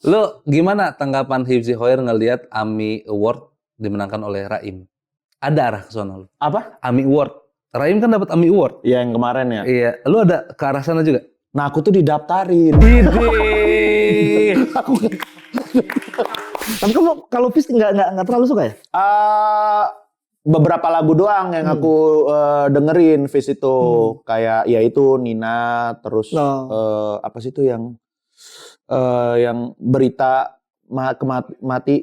Lo gimana tanggapan Hifzi Hoyer ngelihat AMI Award dimenangkan oleh Raim? Ada arah ke sana lo? Apa? AMI Award. Raim kan dapat AMI Award. Iya yang kemarin ya. Iya, lo ada ke arah sana juga? Nah aku tuh didaftarin. Aku tapi kamu kalau Fis nggak terlalu suka ya? Beberapa lagu doang yang aku dengerin Fis itu kayak ya itu Nina terus apa sih itu yang berita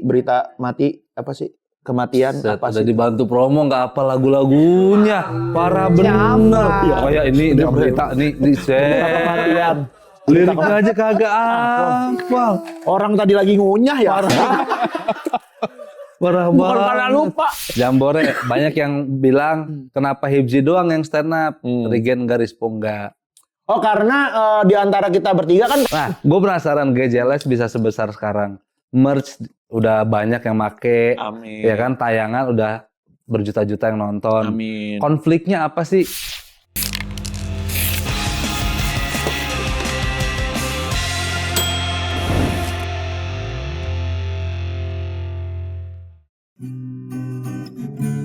berita mati apa sih kematian apa Udah sih? dibantu promo nggak apa lagu-lagunya, parah bener. Ya. Kayak ini berita nih di Kematian. liriknya aja kagak hafal. Orang tadi lagi ngunyah ya. Parah Bukan banget. karena lupa. Jambore banyak yang bilang kenapa Hifzi doang yang stand up, Regen Garispo enggak. Oh karena di antara kita bertiga kan. Nah, gue penasaran GJLS bisa sebesar sekarang. Merch udah banyak yang make, Amin. ya kan tayangan udah berjuta-juta yang nonton. Amin. Konfliknya apa sih?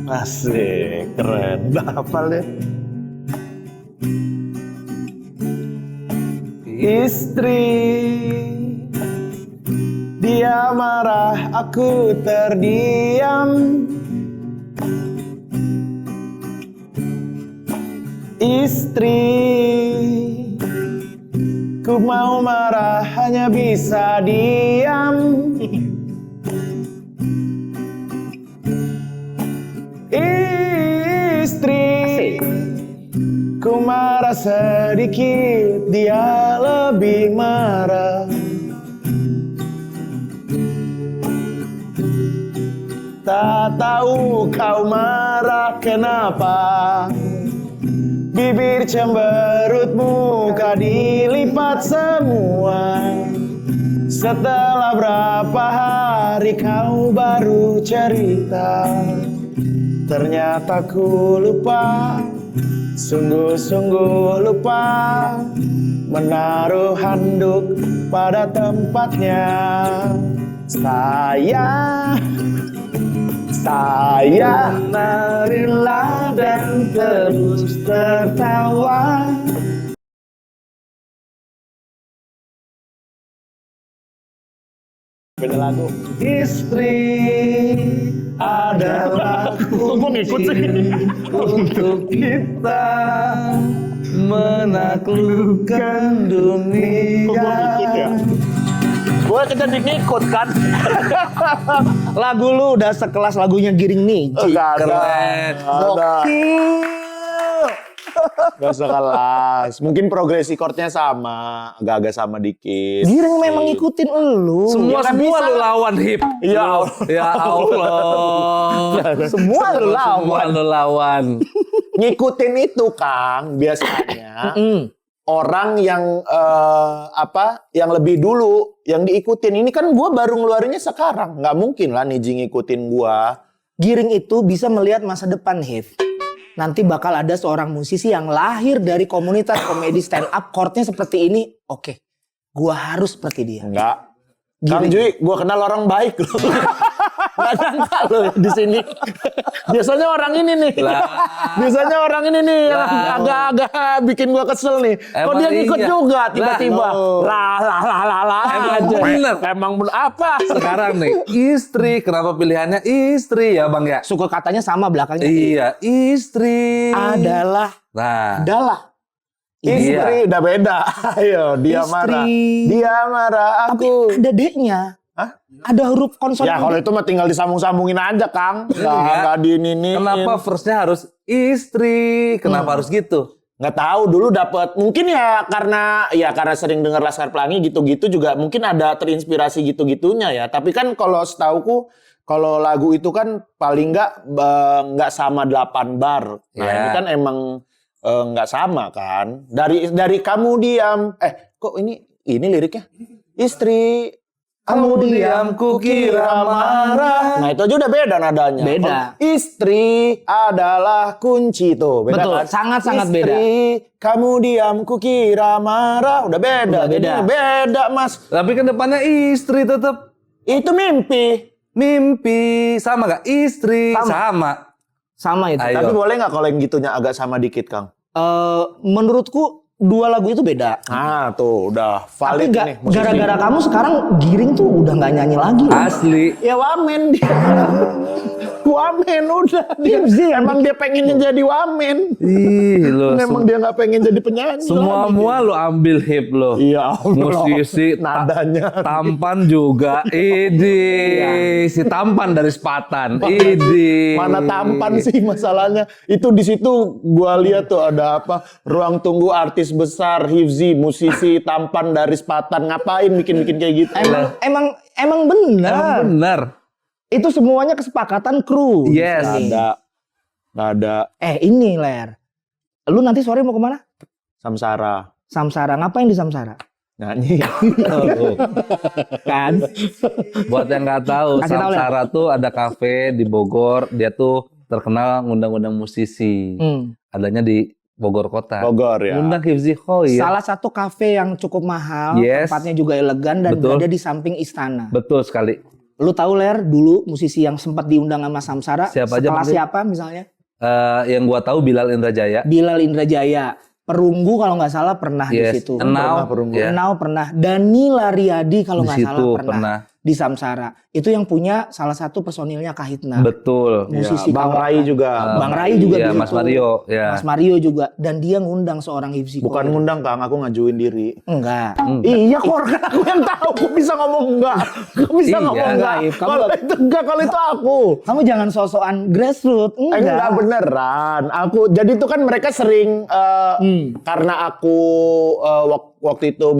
Asik, keren. Hafal deh. Istri, dia marah, aku terdiam. Istri, ku mau marah hanya bisa diam. Istri, ku marah sedikit, dia lebih marah. Tak tahu kau marah kenapa? Bibir cemberut, muka dilipat semua. Setelah berapa hari kau baru cerita. Ternyata ku lupa, sungguh-sungguh lupa menaruh handuk pada tempatnya. Saya menarilah dan terus tertawa. Beda lagu. Istri adalah kunci untuk kita menaklukkan dunia. Gue kita ngikut kan. Lagu lu udah sekelas lagunya Giring Niji. Keren. Gak sekelas. Mungkin progresi chordnya sama, agak-agak sama dikit. Giring memang ngikutin elu. Semua lu lawan Hip. Iya. Ya Allah. Semua lu lawan. Semua lu lawan. Ngikutin itu Kang biasanya. Orang yang yang lebih dulu yang diikutin. Ini kan gua baru ngeluarinnya sekarang. Nggak mungkin lah Niji ngikutin gua. Giring itu bisa melihat masa depan, Hif. Nanti bakal ada seorang musisi yang lahir dari komunitas komedi stand up, chordnya seperti ini. Oke, gua harus seperti dia. Enggak. Kang Jui, gua kenal orang baik loh. Nggak nyangka loh di sini. Biasanya orang ini nih. Biasanya orang ini nih yang agak-agak bikin gua kesel nih. Kok dia ngikut juga tiba-tiba. Emang bener apa? Sekarang nih, istri. Kenapa pilihannya istri ya Bang ya? Suka katanya sama belakangnya. Iya, istri. Adalah. Nah. Istri udah beda. Ayo, dia Istri. marah. Dia marah aku. Tapi ada D-nya. Hah? Ada huruf konsonan. Ya kalau itu mah tinggal disambung-sambungin aja, Kang. Enggak diinin. Kenapa verse-nya harus istri? Kenapa harus gitu? Nggak tahu dulu dapat. Mungkin ya karena sering dengar Laskar Pelangi gitu-gitu juga mungkin ada terinspirasi gitu-gitunya ya. Tapi kan kalau setauku kalau lagu itu kan paling nggak sama 8 bar. Nah, ini kan emang nggak sama kan. Dari kamu diam. Kok ini liriknya? Istri Kemudian kukira marah. Nah itu aja udah beda nadanya. Beda. Istri adalah kunci tuh. Beda Betul, kan? sangat-sangat beda. Istri, kamu diam kukira marah. Udah beda. Udah beda. Jadinya beda mas. Tapi kan depannya istri tetap. Itu mimpi. Mimpi sama gak? Istri sama. Sama itu. Ayo. Tapi boleh nggak kalau yang gitunya agak sama dikit Kang? Menurutku dua lagu itu beda. Ah tuh udah Tapi valid nih. musisi. gara-gara kamu sekarang Giring tuh udah nggak nyanyi lagi. Asli. Ya wamen dia. Wamen udah dia. Emang dia pengen jadi wamen. Ih lo. Emang dia nggak pengen jadi penyanyi. Semua lagi. mua lo ambil hip lo. Iya Allah. Musisi nadanya. tampan juga. Idi. Si tampan dari Sepatan. Idi. Mana tampan sih masalahnya? Itu di situ gua lihat tuh ada apa? Ruang tunggu artis besar, Hifzi, musisi tampan dari Sepatan. Ngapain bikin-bikin kayak gitu? Emang Emang benar. bener. Itu semuanya kesepakatan kru. Yes. Nggak ada. Ini Ler. Lu nanti sore mau kemana? Samsara. Samsara. Ngapain di Samsara? Nyanyi. Kan? Buat yang nggak tahu, Kasih tahu, Samsara tuh ada kafe di Bogor. Dia tuh terkenal ngundang-undang musisi. Adanya di Bogor kota. Bogor ya. Ngundang Hifzi Khoir. Salah satu kafe yang cukup mahal, Yes. tempatnya juga elegan dan Betul. berada di samping istana. Betul sekali. Lu tahu Ler, dulu musisi yang sempat diundang sama Samsara, Siapa aja, sekelas Bang? siapa misalnya? Yang gua tahu Bilal Indrajaya. Bilal Indrajaya, Perunggu kalau nggak salah pernah di Yes. situ. Enau. Perunggu. Ya. Enau pernah. Dani Lariadi kalau Di nggak salah situ pernah. pernah. Di Samsara. Itu yang punya salah satu personilnya Kahitna. Betul. Musisi Bang kawakan. Rai juga. Bang Rai juga Iya, di Mas situ. Mario. Ya. Mas Mario juga. Dan dia ngundang seorang Hifzi Bukan Khoir. ngundang Kang, aku ngajuin diri. Enggak. Iya Kor, kan aku yang tahu. Aku bisa ngomong enggak. Aku bisa Iya, ngomong enggak. Gaib. Kamu Kalau itu enggak, kalau itu aku. Kamu jangan sosokan grassroots. Enggak beneran. Aku jadi itu kan mereka sering karena aku waktu itu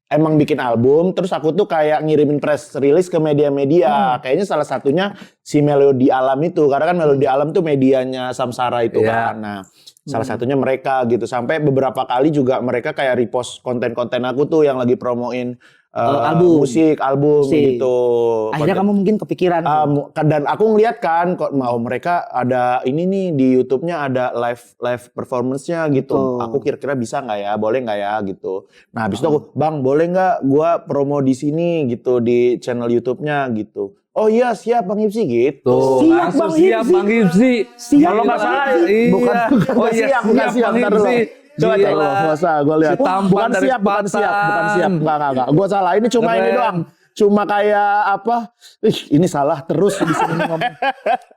emang bikin album, terus aku tuh kayak ngirimin press release ke media-media. Kayaknya salah satunya si Melodi Alam itu, karena kan Melodi Alam tuh medianya Samsara itu Iya. kan. Nah, salah satunya mereka gitu. Sampai beberapa kali juga mereka kayak repost konten-konten aku tuh yang lagi promoin Album. album Musik. gitu. Akhirnya kamu mungkin kepikiran. Dan aku ngeliat kan kok mau mereka ada ini nih di YouTube-nya ada live performance-nya gitu. Betul. Aku kira-kira bisa nggak ya, boleh nggak ya gitu. Nah habis itu aku, Bang boleh nggak gua promo di sini gitu di channel YouTube-nya gitu. Oh iya siap Bang Hifzi gitu. Tuh, Siap, langsung Bang siap Hifzi. Bang Hifzi. Siap, Kalau nggak Gila. salah, Iya. bukan Oh iya, siap, bukan siap. Bang Ntar dulu. Hifzi. Coba Gila. nggak usah, gue lihat. Si tampan Bukan dari siap, bukan siap, bukan siap. Enggak. Gue salah. Ini cuma ini Keren. doang. Cuma kayak apa? Ini salah terus di sini ngomong.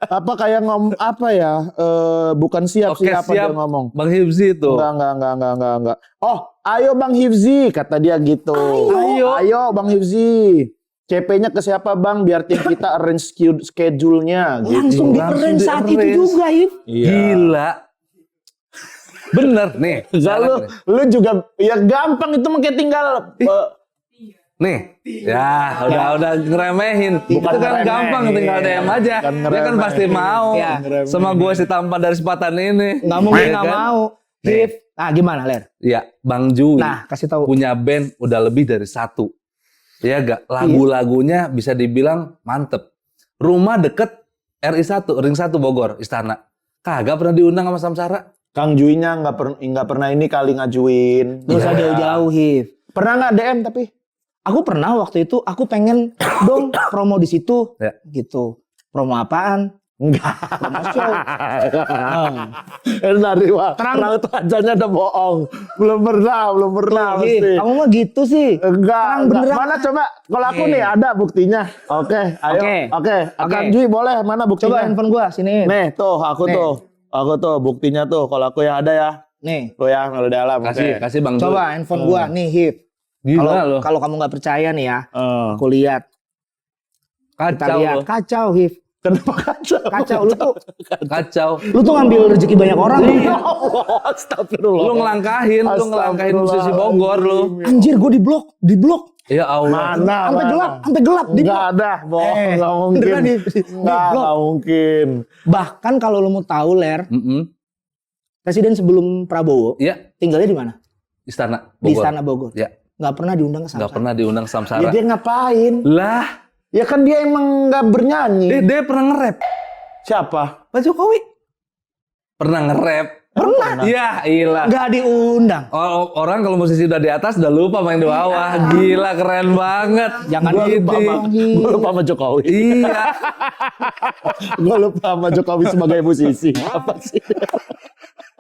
Apa kayak apa ya? Bukan siap Oke, sih apa dia siap. ngomong. Bang Hifzi tuh. Enggak. Oh, ayo Bang Hifzi kata dia gitu. Ayo Bang Hifzi. CP-nya ke siapa Bang biar tim kita arrange schedule-nya gitu. Langsung di-arrange saat itu di-arrange. juga, Hif. Gila. Bener nih. Lu juga ya gampang itu mungkin tinggal Nih, ya udah ngeremehin. Itu kan ngeremehin. gampang, tinggal DM aja. Bukan Dia kan ngeremehin. pasti mau. Ya. Sama gue si tampan dari Sepatan ini. Nggak mungkin Iya nggak kan? mau. Hif. Nah gimana Ler? Iya, Bang Jui Nah kasih tahu. punya band udah lebih dari satu. Ya gak? Lagu-lagunya bisa dibilang mantep. Rumah deket RI1, Ring 1 Bogor, Istana. Kagak pernah diundang sama Samsara. Kang Juinya nggak pernah ini kali ngajuin. Gak usah Iya. jauh-jauh Hif. Pernah nggak DM tapi? Aku pernah waktu itu aku pengen dong promo di situ. Ya. Gitu. Promo apaan? Enggak. Promo show. Dari raut wajahnya udah bohong. Belum pernah Hif, mesti. kamu mah gitu sih. Enggak. beneran. Mana coba? Kalau aku Nih. nih ada buktinya. Oke, ayo. Oke. Kang Jui boleh. Mana buktinya? Coba handphone gua sini. Nih, tuh aku Nih. tuh. Aku tuh buktinya tuh. Kalau aku yang ada ya. Nih. Lo ya, kalau dalam. Kasih Bang Jui. Coba handphone gua nih Hif. Gila loh. Kalau kamu nggak percaya nih ya, Eh, aku lihat. Kita Kacau lihat. loh. Kacau Hif. Kenapa kacau? Kacau. Kacau. Lu tuh ngambil rezeki banyak orang. Ya Allah, astagfirullah. Lu ngelangkahin musisi Bogor lu. Anjir gue di blok. Ya Allah. Mana? Sampai gelap di Enggak blok. ada, bohong, Eh, enggak mungkin. beneran di blok. Enggak mungkin. Bahkan kalau lu mau tahu Ler, Presiden sebelum Prabowo Iya, tinggalnya di mana? Istana Di Bogor. Istana Bogor. Ya. nggak pernah diundang ke Nggak Samsara. pernah diundang Ya Samsara. dia ngapain? Lah, Ya kan dia emang nggak bernyanyi. dia pernah nge-rap. Siapa? Pak Jokowi pernah nge-rap. Pernah. Ya, ilah. Nggak diundang. Orang kalau musisi udah di atas udah lupa main di bawah. Gila, keren banget. Jangan Gua lupa gitu. Gue lupa sama Jokowi. Iya. Gue lupa sama Jokowi sebagai musisi. Apa sih?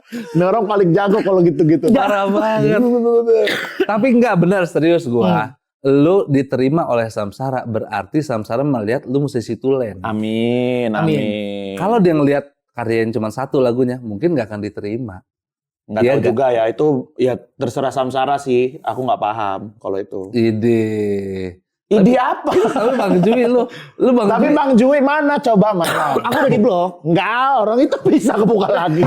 Ini orang paling jago kalau gitu-gitu. Parah banget. Tapi enggak benar, serius gua. Lu diterima oleh Samsara, berarti Samsara melihat lu musisi tulen. Amin, amin. Kalau dia ngelihat karya yang cuma satu lagunya, mungkin nggak akan diterima. Nggak Iya tahu nggak? juga ya, itu ya terserah Samsara sih. Aku nggak paham kalau itu. Ide. Ide apa? Tapi Bang Jui lu Bang Tapi Jui. Bang Jui mana? Coba mana? Aku udah di blok. Enggak, orang itu bisa kebuka lagi.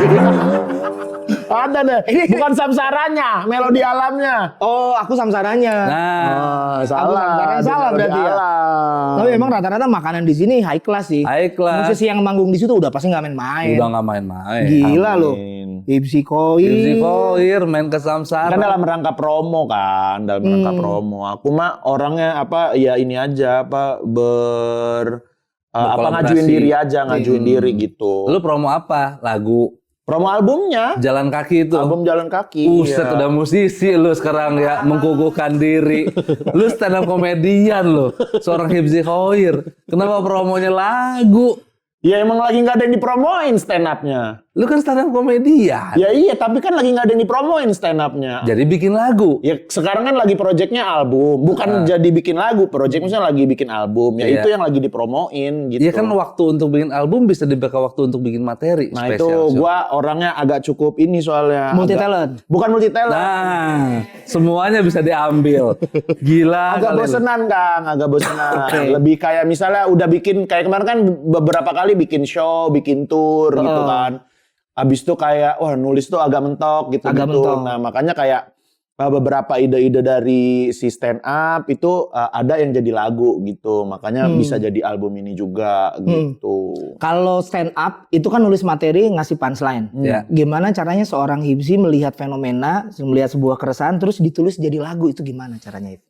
Ada deh. Bukan Samsaranya, melodi alamnya. Oh, aku Samsaranya. Nah, Salah. salah Melodi berarti ya. alam. Tapi emang rata-rata makanan di sini high class sih. high class. Musisi yang manggung di situ udah pasti nggak main-main. Udah nggak main-main. Gila loh. Amin. Hipsi Koi. Izzy Koir main ke Samsara. Kan dalam rangka promo kan, dalam rangka promo. Aku mah orangnya apa ya ini aja apa Berkolaborasi. ngajuin diri aja, ngajuin diri gitu. Lu promo apa? Lagu Promo albumnya, Jalan Kaki itu. album Jalan Kaki. Buset, iya. udah musisi lu sekarang ya, mengkukuhkan diri. Lu stand up komedian lu, seorang Hipsi Khoir. Kenapa promonya lagu? Ya emang lagi nggak ada yang dipromoin stand up-nya. Lu kan stand up komedian. Ya iya, tapi kan lagi nggak ada yang dipromoin stand up-nya. Jadi bikin lagu. Ya sekarang kan lagi projectnya album, bukan jadi bikin lagu. Project misalnya lagi bikin album, ya Iya. itu yang lagi dipromoin gitu. Iya kan waktu untuk bikin album bisa dibagi waktu untuk bikin materi Nah spesial. itu show. gua orangnya agak cukup ini soalnya. Multi agak- talent. Bukan multi talent. Nah, semuanya bisa diambil. Gila. Agak kali lu. bosenan Kang, agak bosenan. Lebih kayak misalnya udah bikin, kayak kemarin kan beberapa kali bikin show, bikin tour gitu kan. Habis itu kayak, wah nulis tuh agak mentok gitu. Agak mentok. Nah makanya kayak beberapa ide-ide dari si stand up itu ada yang jadi lagu gitu. Makanya bisa jadi album ini juga gitu. Kalau stand up itu kan nulis materi ngasih punchline. Ya. Gimana caranya seorang Hipsi melihat fenomena, melihat sebuah keresahan terus ditulis jadi lagu itu gimana caranya itu?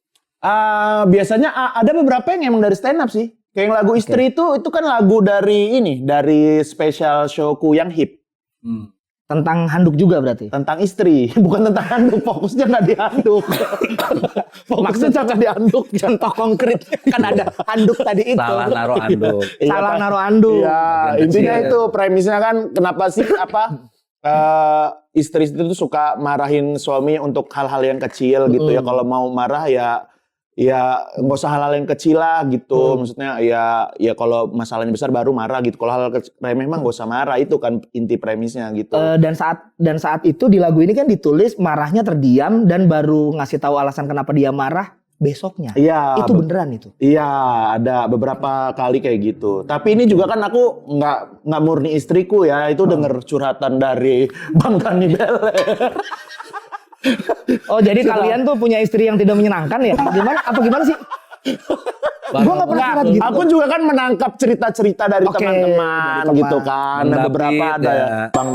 Biasanya ada beberapa yang emang dari stand up sih. Kayak yang lagu Istri itu kan lagu dari ini, dari special showku yang hip. Tentang handuk juga berarti. Tentang istri, bukan tentang handuk. Fokusnya nggak di handuk. Fokusnya jangan di handuk. Contoh konkret kan ada handuk tadi itu. Salah naruh anduk. Salah naruh handuk. Iya, Bagian intinya kecil. itu premisnya kan kenapa sih istri itu tuh suka marahin suami untuk hal-hal yang kecil gitu ya. Kalau mau marah ya nggak usah hal-hal yang kecil lah gitu. Maksudnya ya kalau masalahnya besar baru marah gitu. Kalau hal-hal remeh mah nggak usah marah, itu kan inti premisnya gitu. Dan saat itu di lagu ini kan ditulis marahnya terdiam dan baru ngasih tahu alasan kenapa dia marah besoknya. Iya, Itu beneran itu. Iya, ada beberapa kali kayak gitu. Tapi ini juga kan aku nggak murni istriku ya. Itu denger curhatan dari Bang Dani Beler. Oh jadi kalian tuh punya istri yang tidak menyenangkan ya? Gimana? Apa gimana sih? Gua nggak pernah curhat gitu. Aku juga kan menangkap cerita-cerita dari Oke, teman-teman dari teman. gitu kan. Bang Ada beberapa David, ada ya. ya. Bang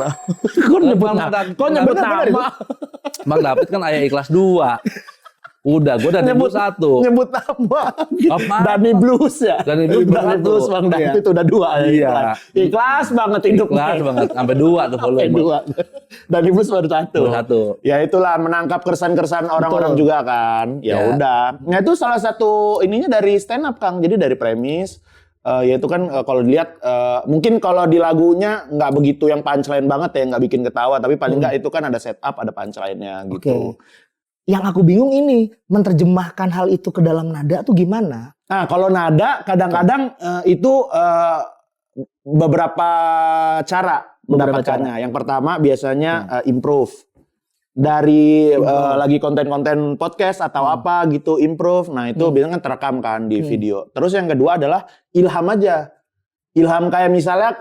Kok nyebut Bang nama? David. Kok nyebut Bener-bener nama? Bang David kan ayah ikhlas 2. Udah, gue udah nyebut 1. Nyebut nama. Apa? Dani Blues ya. Dani Blues baru Dani Blues satu. Bang David Iya. itu udah 2 ya. Iya. Ikhlas banget hidupnya. Ikhlas banget, sampai 2 tuh Sampai volume. 2. Dani Blues baru 1. Baru 1. Ya itulah menangkap keresahan-keresahan orang-orang juga kan. Ya Ya. udah. Nah itu salah satu ininya dari stand up Kang. Jadi dari premis yaitu kan kalau dilihat mungkin kalau di lagunya nggak begitu yang punchline banget ya, nggak bikin ketawa, tapi paling nggak itu kan ada setup, ada punchline-nya gitu. Oke. Yang aku bingung ini menerjemahkan hal itu ke dalam nada tuh gimana? Nah, kalau nada kadang-kadang itu beberapa cara Beberapa mendapatkannya. Yang pertama biasanya improve. Dari lagi konten-konten podcast atau apa gitu, improve. Nah, itu biasanya kan terekam kan di video. Terus yang kedua adalah ilham aja. Ilham kayak misalnya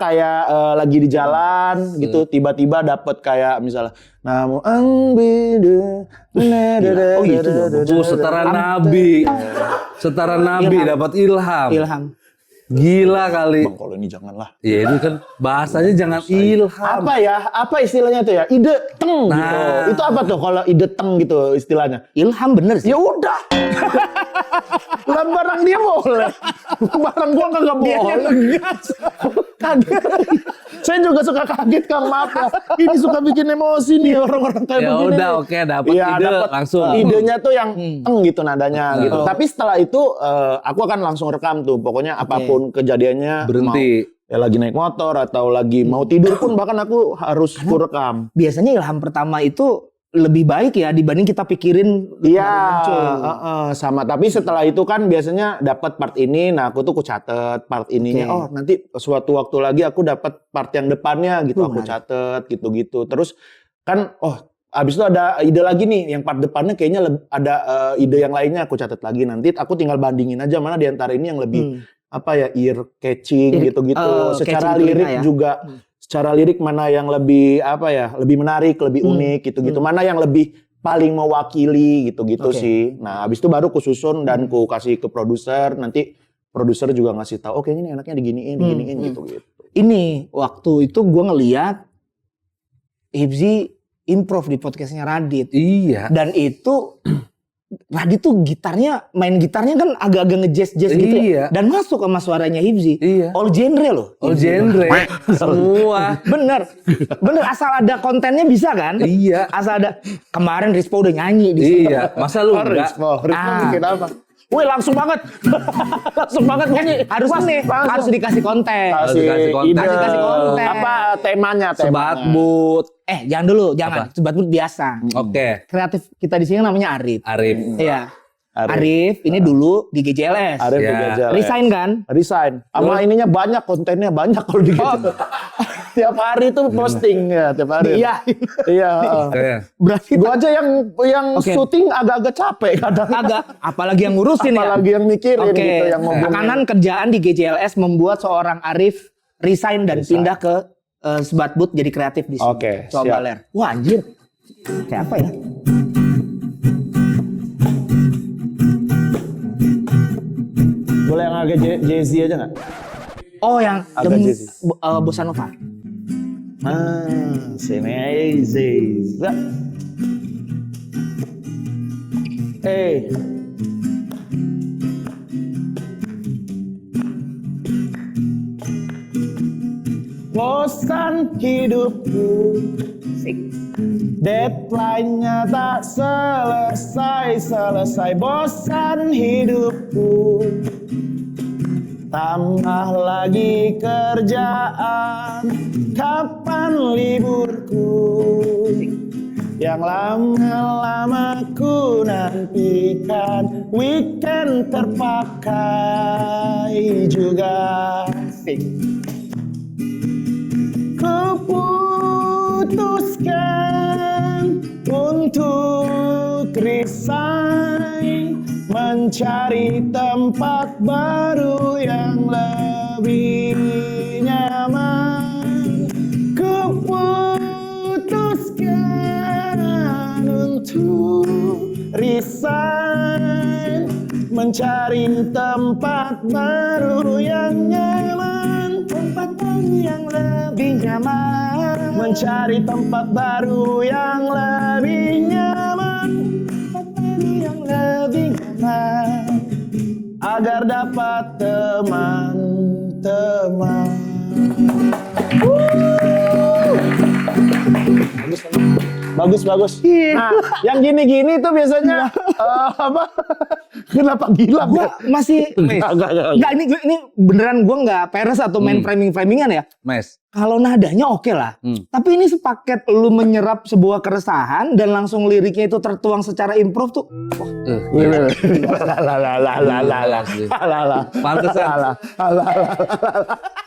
lagi di jalan gitu, tiba-tiba dapet kayak misalnya namu angbidu. Oh, itu dong. Tuh setara nabi. Setara nabi dapat ilham. Ilham. Gila kali. Bang, kalau ini janganlah. Iya itu kan bahasanya jangan ilham. Apa ya? Apa istilahnya tuh ya? Ide teng Nah. gitu. Itu apa tuh kalau ide teng gitu istilahnya? Ilham bener sih. Ya udah. Lah barang dia boleh. Barang gua kagak boleh. Kaget. Saya juga suka kaget Kang, maaf ya. Ini suka bikin emosi nih orang-orang kayak Ya begini. udah oke dapat Iya, ide dapet langsung. idenya tuh yang teng gitu nadanya gitu. Oh. Tapi setelah itu aku akan langsung rekam tuh. Pokoknya apapun kejadiannya Berhenti. ya lagi naik motor atau lagi mau tidur pun bahkan aku harus ku rekam. Biasanya ilham pertama itu lebih baik ya dibanding kita pikirin Iya, baru muncul. sama. Tapi setelah itu kan biasanya dapat part ini, nah aku tuh catet part ininya. Oke. Oh nanti suatu waktu lagi aku dapat part yang depannya gitu, aku Menarik. catet gitu-gitu. Terus kan, abis itu ada ide lagi nih, yang part depannya kayaknya ada ide yang lainnya aku catet lagi. Nanti aku tinggal bandingin aja mana di antara ini yang lebih apa ya ear catching gitu-gitu. Secara catching telinga lirik ya. juga. Secara lirik mana yang lebih apa ya, lebih menarik, lebih unik gitu-gitu. Mana yang lebih paling mewakili gitu-gitu Oke. sih. Nah, habis itu baru ku susun dan ku kasih ke produser. Nanti produser juga ngasih tahu, "Oh, kayaknya ini enaknya diginiin gitu-gitu." Ini waktu itu gue ngeliat Hibzi improv di podcastnya Radit. Iya. Dan itu Radit tuh main gitarnya kan agak-agak ngejazz-jazz gitu Iya. ya. Dan masuk sama suaranya Hibzi. Iya. All genre loh. All genre semua. Bener. Bener asal ada kontennya bisa kan? Iya. Asal ada kemarin Rispo udah nyanyi di situ. Iya. Masa lu enggak? Rispo Ah. bikin apa? Wih, langsung banget. langsung banget nyanyi. Harus nih, harus dikasih konten. dikasih konten. ide. Kasih konten. Apa temanya? Sebat but. Jangan dulu, jangan. Sebat biasa. Oke. Kreatif kita di sini namanya Arif. Arif. Iya. Arif ini dulu di GJLS. Arif Ya. Gajah. Resign kan? Resign. Sama ininya banyak, kontennya banyak kalau di tiap hari tuh posting ya, tiap hari. Iya. Iya. Oke. Berarti Gua aja yang Oke. syuting agak-agak capek kadang. agak apalagi yang ngurusin ya. Apalagi yang mikirin Oke. gitu, yang ngomongin. Tekanan kerjaan di GJLS membuat seorang Arif resign dan pindah ke Sebat But jadi kreatif di sini. Oke, Coba siap. Ler. Wah anjir. Kayak apa ya? Boleh yang agak jazzy aja nggak? Oh yang Agak jazzy. Bossa Nova. Sini Ziza. Bosan hidupku, deadline-nya tak selesai. Bosan hidupku, tambah lagi kerjaan. Kapan liburku yang lama-lama ku nantikan? Weekend terpakai juga. Kuputuskan untuk resign, mencari tempat baru yang lebih nyaman. Kuputuskan untuk resign, mencari tempat baru yang nyaman. Tempat baru yang lebih nyaman. Mencari tempat baru yang lebih nyaman. Tempat baru yang lebih nyaman. Agar dapat teman-teman. Bagus. Nah, yang gini-gini tuh biasanya apa? Kenapa gila? Gua masih Enggak. Enggak, ini beneran gua nggak peres atau main framing-framingan ya. Mes. Kalau nadanya oke lah. Tapi ini sepaket lu menyerap sebuah keresahan dan langsung liriknya itu tertuang secara improv tuh.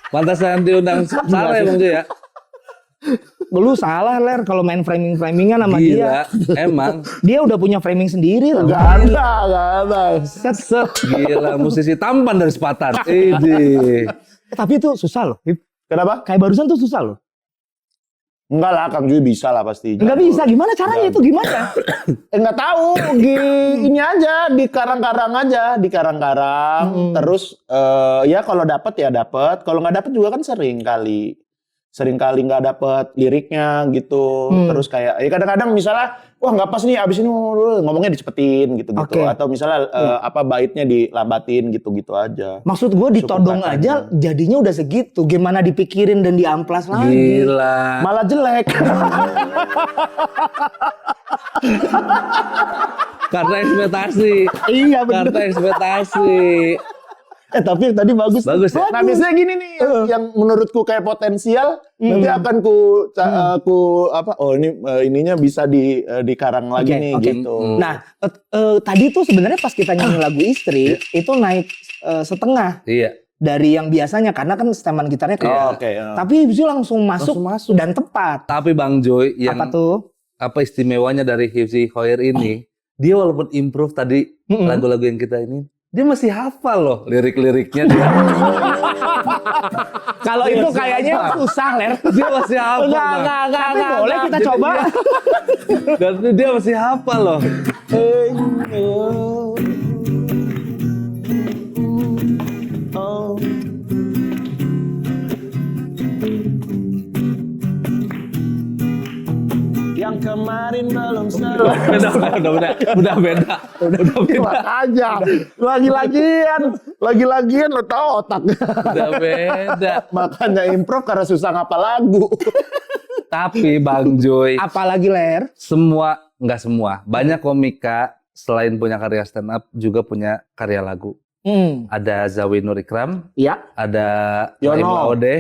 Pantesan diundang Sarah emang dia ya. Lu salah Ler kalau main framing-framingan sama Gila, dia. emang. Dia udah punya framing sendiri loh. Gak ada. Set. Gila, musisi tampan dari Sepatan. Ini. Tapi itu susah loh. Kenapa? Kayak barusan tuh susah loh. Enggak lah, Kang Jui bisa lah pasti. Nggak bisa, gimana caranya itu gimana? Enggak tahu, ini aja di karang-karang aja, di karang-karang. Terus ya kalau dapat ya dapat, kalau nggak dapat juga kan sering kali nggak dapet liriknya gitu. Terus kayak ya kadang-kadang misalnya wah nggak pas nih abis ini ngomongnya dicepetin gitu-gitu. Oke. Atau misalnya apa baitnya dilambatin gitu-gitu aja. Maksud gue ditodong katanya. aja jadinya udah segitu. Gimana dipikirin dan diamplas lagi. Gila. Malah jelek. Karena ekspektasi. Iya bener. Karena ekspektasi. Tapi tadi bagus. Bagus ya? Nah biasanya gini nih yang menurutku kayak potensial nanti akan ininya bisa dikarang lagi Oke, nih oke. gitu. Nah, tadi tuh sebenarnya pas kita nyanyi lagu Istri itu naik setengah Iya. dari yang biasanya karena kan setelan gitarnya Oh, keluar. oke. Ya. Tapi itu langsung masuk dan tepat. Tapi Bang Joy yang Apa tuh? apa istimewanya dari Hifzi Khoir ini, dia walaupun improve tadi lagu-lagu yang kita ini, dia masih hafal loh lirik-liriknya dia. Kalau itu kayaknya susah, Ler. Dia masih hafal. Bang. Tapi boleh kita Jadi coba. Dan dia masih hafal loh. Yang kemarin belum selesai. Udah beda. aja. Lagi-lagian lo tau otak. Udah beda. Makanya improv karena susah ngapal lagu. Tapi Bang Joy, Apalagi, Ler. nggak semua. Banyak komika selain punya karya stand up juga punya karya lagu. Ada Zawi Nur Ikram, Iya. ada Yono. Raim Laode,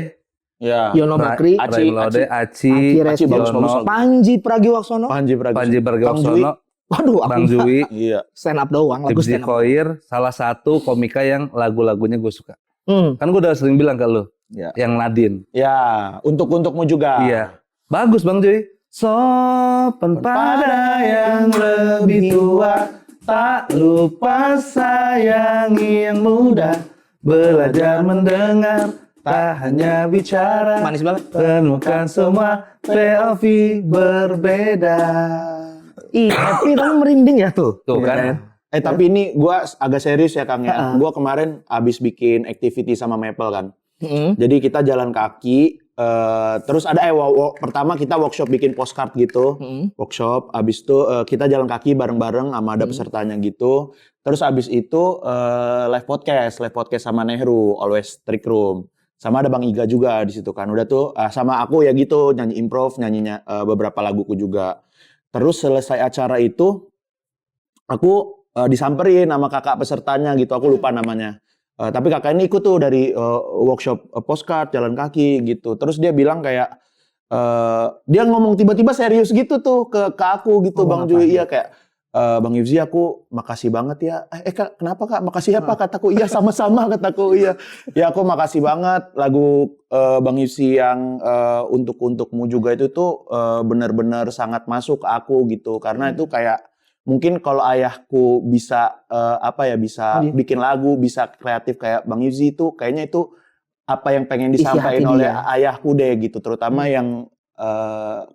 Ya. Yono Bakri, Raim Laode, Aci, Aci Yono, Panji Pragiwaksono. Panji Pragiwaksono, Waduh, Bang Jui, Iya. stand up doang, lagu Hifzi stand up. Khoir, salah satu komika yang lagu-lagunya gue suka. Hmm. Kan gue udah sering bilang ke lu, Ya. yang Nadine. Ya, untukmu juga. Iya. Bagus Bang Joy. Sopan pada yang lebih tua, tak lupa sayangi yang muda, belajar mendengar, tak hanya bicara, Manis banget. temukan semua POV berbeda. Ih, happy tapi merinding ya tuh. Tuh kan. Tapi ini gua agak serius ya Kang ya. Gua kemarin abis bikin activity sama Maple kan. Jadi kita jalan kaki. Terus ada pertama kita workshop bikin postcard gitu, workshop. Abis itu kita jalan kaki bareng-bareng sama ada pesertanya gitu. Terus abis itu live podcast sama Nehru, Always Trick Room. Sama ada Bang Iga juga di situ kan. Udah tuh sama aku ya gitu nyanyi improv, nyanyinya beberapa laguku juga. Terus selesai acara itu aku disamperin sama kakak pesertanya gitu. Aku lupa namanya. Tapi kakak ini ikut tuh dari workshop postcard jalan kaki gitu. Terus dia bilang kayak dia ngomong tiba-tiba serius gitu tuh ke aku gitu Bang Jui. Iya kayak Bang Hifzi aku makasih banget ya. Kak kenapa Kak? Makasih apa? Kataku iya sama-sama kataku iya. Ya aku makasih banget lagu Bang Hifzi yang untukmu juga itu tuh benar-benar sangat masuk ke aku gitu. Karena itu kayak mungkin kalau ayahku bisa bisa bikin lagu, bisa kreatif kayak Bang Hifzi itu kayaknya itu apa yang pengen disampaikan oleh ayahku deh gitu, terutama yang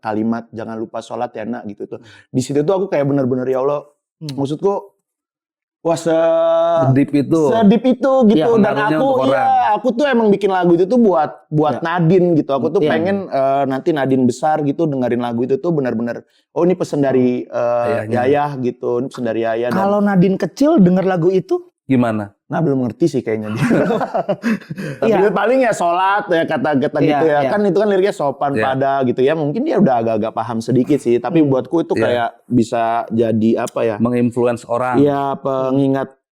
kalimat jangan lupa sholat ya nak gitu tuh. Di situ tuh aku kayak bener-bener ya Allah, maksudku wah Sedip itu gitu. Ya, Dan aku tuh emang bikin lagu itu tuh buat Nadine gitu. Aku tuh pengen nanti Nadine besar gitu dengerin lagu itu tuh benar-benar oh ini pesan dari Yayah gitu, ini pesan dari Yayah. Kalau Nadine kecil denger lagu itu gimana? Nah belum ngerti sih kayaknya dia. Tapi paling ya sholat ya kata-kata gitu ya. Kan itu kan liriknya sopan pada gitu ya. Mungkin dia udah agak-agak paham sedikit sih. Tapi buatku itu kayak bisa jadi apa ya? Menginfluence orang. Iya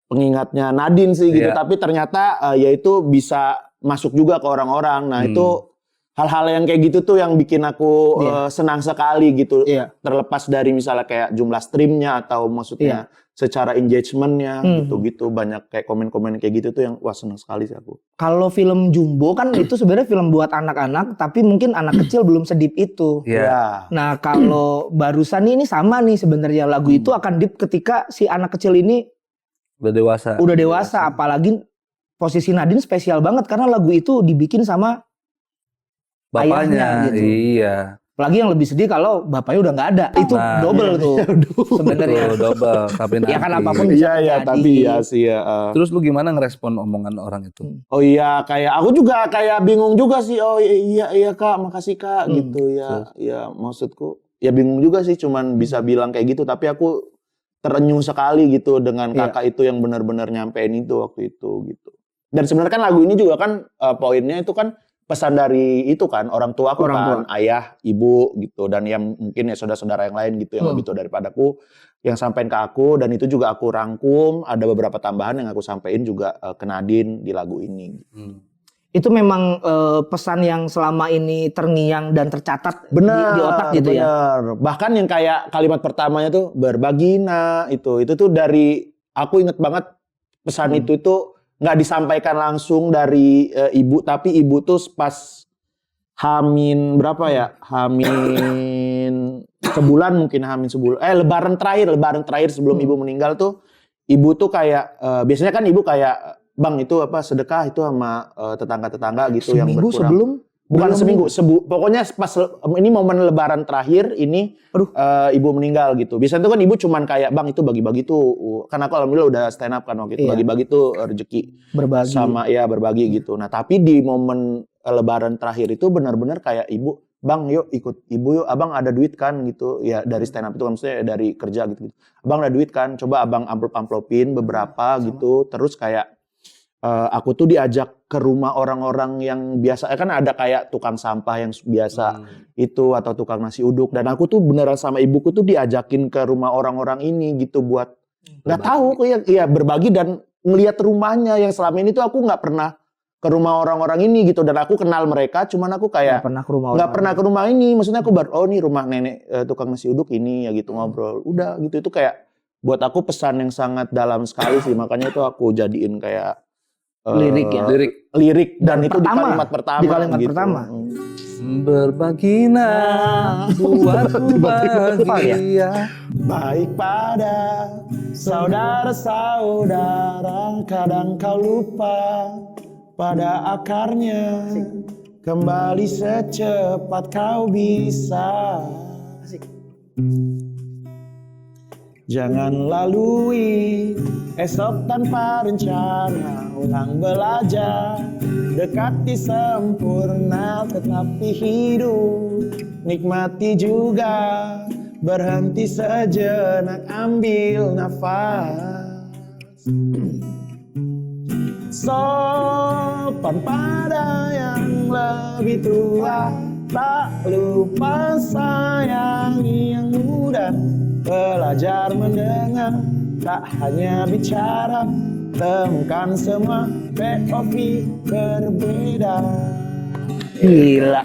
pengingatnya Nadine sih gitu. Tapi ternyata ya itu bisa masuk juga ke orang-orang. Nah itu hal-hal yang kayak gitu tuh yang bikin aku senang sekali gitu. Terlepas dari misalnya kayak jumlah streamnya atau maksudnya secara engagementnya gitu-gitu banyak kayak komen-komen kayak gitu tuh yang wah senang sekali sih aku. Kalau film Jumbo kan itu sebenarnya film buat anak-anak tapi mungkin anak kecil belum sedip itu. Nah kalau barusan ini sama nih sebenarnya lagu itu akan deep ketika si anak kecil ini udah dewasa. Apalagi posisi Nadine spesial banget karena lagu itu dibikin sama bapaknya ayahnya, gitu. Iya. Apalagi yang lebih sedih kalau bapaknya udah nggak ada. Itu double tuh sebenarnya. Double, tapi nanti. Ya kan apapun bisa Iya, terjadi. tapi ya sih ya. Terus lu gimana ngerespon omongan orang itu? Oh iya, kayak aku juga kayak bingung juga sih. Oh iya Kak, makasih Kak gitu ya. Ya maksudku ya bingung juga sih, cuman bisa bilang kayak gitu. Tapi aku terenyuh sekali gitu dengan kakak itu yang benar-benar nyampein itu waktu itu gitu. Dan sebenarnya kan lagu ini juga kan poinnya itu kan pesan dari itu kan orang tua aku kan, ayah, ibu gitu, dan yang mungkin ya saudara-saudara yang lain gitu yang lebih tua daripadaku yang sampein ke aku, dan itu juga aku rangkum, ada beberapa tambahan yang aku sampein juga ke Nadine di lagu ini. Itu memang pesan yang selama ini terngiang dan tercatat di otak gitu ya. Bahkan yang kayak kalimat pertamanya tuh berbagi itu tuh dari aku inget banget pesan itu nggak disampaikan langsung dari ibu, tapi ibu tuh pas Hamin berapa ya? Hamin sebulan mungkin, Lebaran terakhir sebelum ibu meninggal tuh, ibu tuh kayak biasanya kan ibu kayak bang itu apa sedekah itu sama tetangga-tetangga gitu yang berkurang. Sebelum Bukan seminggu, pokoknya pas ini momen Lebaran terakhir ini ibu meninggal gitu. Biasanya tuh kan ibu cuman kayak bang itu bagi-bagi tuh, karena aku alhamdulillah udah stand up kan waktu itu, bagi-bagi tuh rezeki berbagi sama berbagi gitu. Nah tapi di momen Lebaran terakhir itu benar-benar kayak ibu, bang yuk ikut ibu yuk, abang ada duit kan gitu ya, dari stand up itu kan maksudnya dari kerja gitu. Abang ada duit kan, coba abang amplopin beberapa gitu, terus kayak aku tuh diajak ke rumah orang-orang yang biasa, kan ada kayak tukang sampah yang biasa itu atau tukang nasi uduk, dan aku tuh beneran sama ibuku tuh diajakin ke rumah orang-orang ini gitu buat nggak tahu ya berbagi dan ngelihat rumahnya yang selama ini tuh aku nggak pernah ke rumah orang-orang ini gitu, dan aku kenal mereka, cuman aku kayak nggak pernah ke rumah ini, maksudnya aku baru nih rumah nenek tukang nasi uduk ini ya gitu, ngobrol udah gitu. Itu kayak buat aku pesan yang sangat dalam sekali sih, makanya itu aku jadiin kayak lirik dan itu pertama, di kalimat pertama gitu. Berbagi buatku bahagia, baik pada saudara-saudara, kadang kau lupa pada akarnya, kembali secepat kau bisa. Jangan lalui esok tanpa rencana, ulang belajar, dekati sempurna, tetapi hidup nikmati juga, berhenti sejenak, ambil nafas. Sopan pada yang lebih tua, tak lupa sayangi yang muda, belajar mendengar, tak hanya bicara, temukan semua POV berbeda. Gila.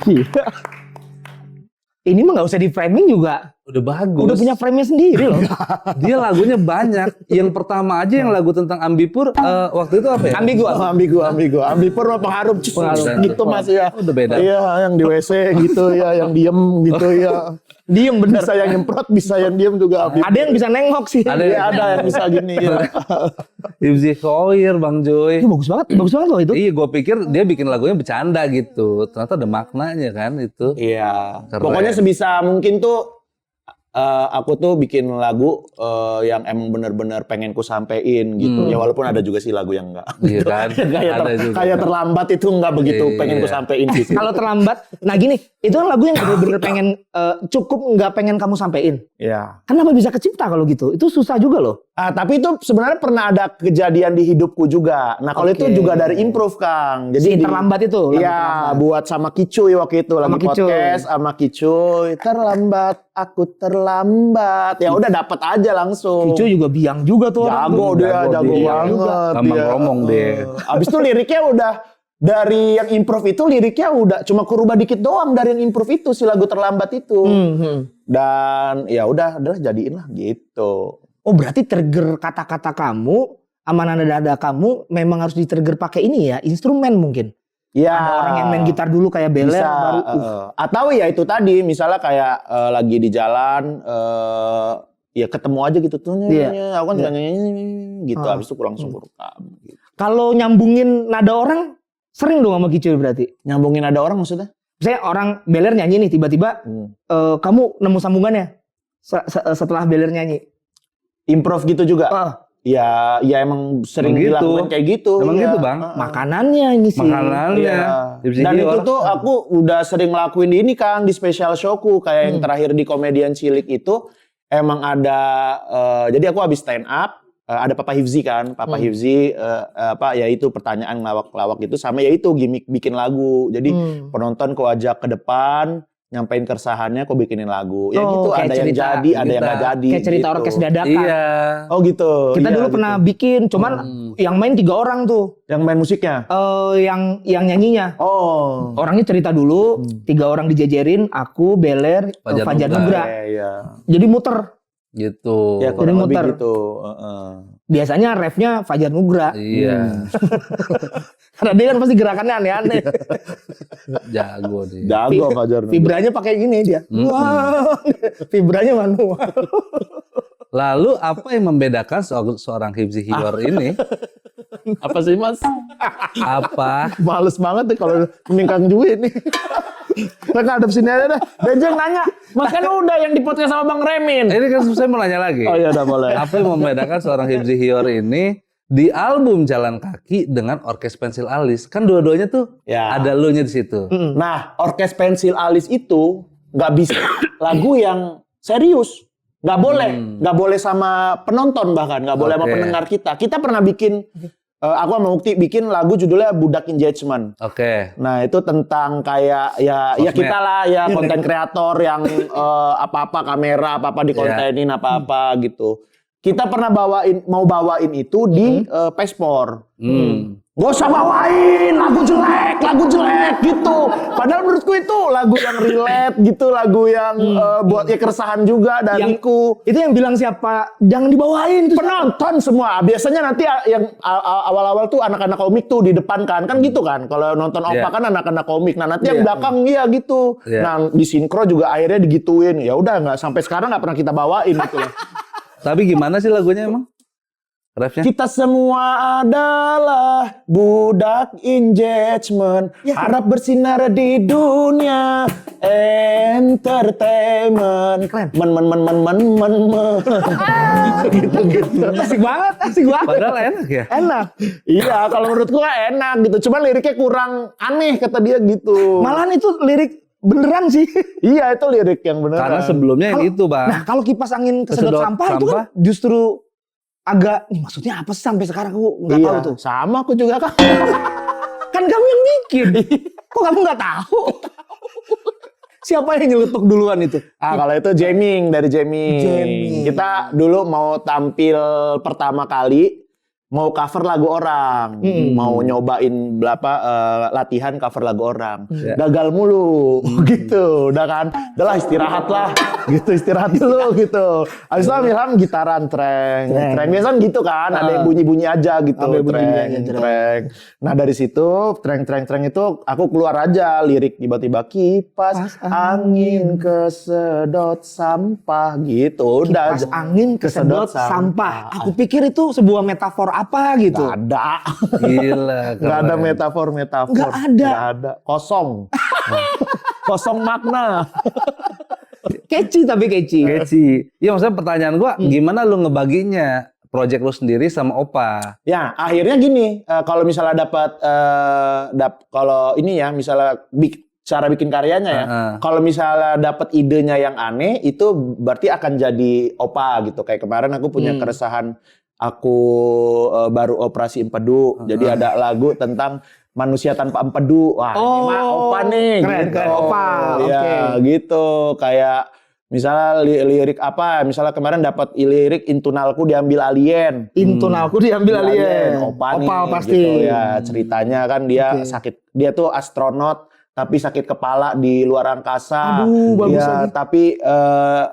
Gila. Ini mah nggak usah di framing juga. Udah bagus. Udah punya frame-nya sendiri loh. Dia lagunya banyak. Yang pertama aja yang lagu tentang Ambipur waktu itu apa ya? Ambigu. Ambipur mah pengaruh gitu Mas ya. Udah beda. Iya, yang di WC gitu ya, yang diem gitu ya. Diem bener. Bisa yang nyemprot, bisa yang diem juga. Ada yang bisa nengok sih. Ada yang bisa gini ya. Ibzi Khoir, Bang Joy. Itu bagus banget loh itu. Iya, gue pikir dia bikin lagunya bercanda gitu. Ternyata ada maknanya kan itu. Iya. Keren. Pokoknya sebisa mungkin tuh aku tuh bikin lagu yang emang bener-bener pengen ku sampein gitu. Ya walaupun ada juga sih lagu yang enggak. Iya kan? Kayak terlambat itu enggak begitu pengen ku sampein sih. Kalau terlambat, nah gini, itu kan lagu yang bener-bener pengen cukup nggak pengen kamu sampein. Iya. Kenapa bisa kecipta kalau gitu? Itu susah juga loh. Tapi itu sebenarnya pernah ada kejadian di hidupku juga. Nah kalau itu juga dari improve Kang. Jadi terlambat itu. Iya, buat sama Kicuy waktu itu lagi podcast sama Kicuy. Terlambat, aku terlambat. Ya udah dapat aja langsung. Kicuy juga biang juga tuh. Jago banget. Gampang ngomong deh. Abis itu liriknya udah dari yang improve itu, liriknya udah cuma kurubah dikit doang dari yang improve itu si lagu terlambat itu. Dan ya udah jadiin lah gitu. Oh berarti trigger kata-kata kamu sama nada-nada kamu memang harus di-trigger pakai ini ya, instrumen mungkin. Ya. Ada orang yang main gitar dulu kayak Beler baru. Atau ya itu tadi misalnya kayak lagi di jalan ya ketemu aja gitu tuh aku kan nyanyi gitu habis itu langsung rekam gitu. Kalau nyambungin nada orang sering dong sama Kicuy berarti. Nyambungin nada orang maksudnya? Misalnya orang Beler nyanyi nih tiba-tiba kamu nemu sambungannya setelah Beler nyanyi. Improv gitu juga. Ya emang sering dilakukan kayak gitu. Emang ya. gitu bang. Makanannya ini sih. Makanannya. Dan itu tuh aku udah sering ngelakuin ini Kang di special showku kayak yang terakhir di Komedian Cilik itu emang ada. Jadi aku habis stand up. Ada Papa Hifzi kan, Papa Hifzi ya itu pertanyaan ngelawak-ngelawak gitu sama ya itu gimmick bikin lagu. Jadi penonton kok ajak ke depan, nyampein keresahannya kok bikinin lagu. Ya gitu ada yang jadi, ada yang nggak jadi. Kayak cerita gitu. orkes dadakan. Iya. Oh gitu. Kita dulu gitu. pernah bikin, cuman yang main 3 orang tuh. Yang main musiknya? Yang nyanyinya. Oh. Orangnya cerita dulu, 3 orang dijejerin, aku, Beler, Fajar Nugra. Iya. Jadi muter. Gitu. Ya kurang lebih muter. gitu. Biasanya refnya Fajar Nugra. Iya. Karena dia kan pasti gerakannya aneh-aneh. Jago dia. Jago Fajar. Vibranya pakai gini dia. Wah, vibranya manual. Lalu apa yang membedakan seorang Hifzi Hior ini? Apa sih Mas? Apa? Males banget deh kalau meningkang Jui nih. Kita ngadep sini aja dah. Bejeng nanya. Mas kan udah yang di podcast sama Bang Remin. Ini kan saya mau nanya lagi. Oh iya udah boleh. Apa yang membedakan seorang Hifzi Hior ini di album Jalan Kaki dengan Orkes Pensil Alis? Kan dua-duanya tuh ada lo-nya di situ. Nah, Orkes Pensil Alis itu nggak bisa lagu yang serius. Nggak boleh sama penonton bahkan, nggak boleh sama pendengar kita. Kita pernah bikin, aku sama Mukti bikin lagu judulnya Budak Engagement. Oke. Nah itu tentang kayak ya kita lah ya konten kreator yang apa-apa kamera apa-apa dikontenin apa-apa gitu. Kita pernah mau bawain itu di Pespor. Gak usah bawain lagu jelek gitu. Padahal menurutku itu lagu yang relate gitu, lagu yang buat keresahan juga dariku. Itu yang bilang siapa? Jangan dibawain. Penonton semua. Biasanya nanti yang awal-awal tuh anak-anak komik tuh di depan kan gitu kan. Kalau nonton Opa kan anak-anak komik. Nah nanti yang belakang gitu. Nah di sinkro juga akhirnya digituin. Ya udah nggak sampai sekarang nggak pernah kita bawain gitu lah. Tapi gimana sih lagunya emang? Refnya? Kita semua adalah budak engagement, harap bersinar di dunia entertainment. Gitu. Asik banget. Padahal enak ya? Enak. Iya, kalau menurut gua enak gitu. Cuman liriknya kurang aneh kata dia gitu. Malahan itu lirik beneran sih. Iya, itu lirik yang beneran. Karena sebelumnya yang itu, Bang. Nah, kalau kipas angin kesedot sampah itu kan justru agak, nih maksudnya apa sih sampai sekarang aku nggak tahu tuh. Sama aku juga kan. Kan kamu yang bikin. Kok kamu nggak tahu? Siapa yang nyeletuk duluan itu? Kalau itu jamming dari jamming. Kita dulu mau tampil pertama kali mau cover lagu orang, mau nyobain latihan cover lagu orang, gagal mulu, gitu, udah kan, udahlah istirahat lah, gitu istirahat dulu gitu. Habis itu Ilham gitaran treng, biasanya gitu kan, ada yang bunyi aja gitu, treng. Nah dari situ treng itu aku keluar aja lirik tiba-tiba kipas angin kesedot sampah gitu, udah. Kipas angin kesedot sampah. Aku pikir itu sebuah metafor apa gitu. Gak ada. Gila. Gak ada metafor. Gak ada. Kosong. Kosong makna. Catchy. Iya maksudnya pertanyaan gua gimana lu ngebaginya project lu sendiri sama Opa? Ya akhirnya gini. Kalau misalnya dapat kalau ini ya misalnya cara bikin karyanya ya. Kalau misalnya dapat idenya yang aneh itu berarti akan jadi Opa gitu. Kayak kemarin aku punya keresahan. Aku baru operasi empedu, jadi ada lagu tentang manusia tanpa empedu. Wah, ini mah Opa nih. Keren, gitu. keren. Opa, ya, gitu. Kayak misalnya lirik apa? Misalnya kemarin dapat lirik intunalku diambil alien. Intunalku diambil alien. Opa nih. Pasti. Gitu, ya, ceritanya kan dia sakit. Dia tuh astronot. Tapi sakit kepala di luar angkasa. Aduh, bagus lagi. Tapi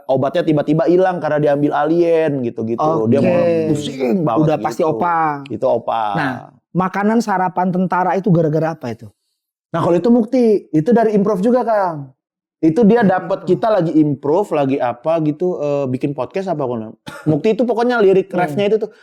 obatnya tiba-tiba hilang karena diambil alien gitu-gitu. Dia mau pusing banget. Udah gitu. pasti Opa. Itu Opa. Nah, makanan sarapan tentara itu gara-gara apa itu? Nah, kalau itu Mukti, itu dari improv juga, Kang. Itu dia dapat kita lagi improv, lagi apa gitu, bikin podcast apa Mukti itu pokoknya lirik refnya itu tuh.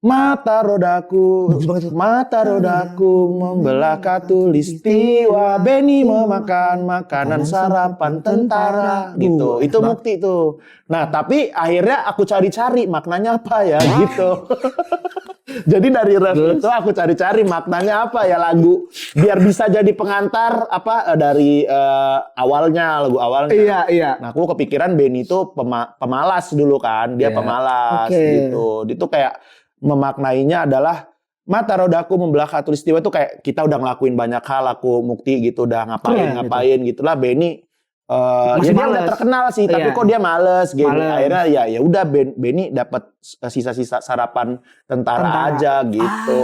Mata rodaku, mata rodaku membelah katulistiwa. Benny memakan makanan sarapan tentara. Gitu, itu Mukti tuh. Nah, tapi akhirnya aku cari-cari maknanya apa ya gitu. Jadi dari ref itu aku cari-cari maknanya apa ya lagu. Biar bisa jadi pengantar apa dari awalnya, lagu awalnya. Iya. Nah, aku kepikiran Benny itu pemalas dulu kan. Dia pemalas gitu. Dia tuh kayak memaknainya adalah mata rodaku membelah katulistiwa itu kayak kita udah ngelakuin banyak hal, aku Mukti gitu udah ngapain gitulah. Benny ya dia udah terkenal sih, tapi kok dia males gitu. Akhirnya ya udah Benny dapat sisa-sisa sarapan tentara aja gitu.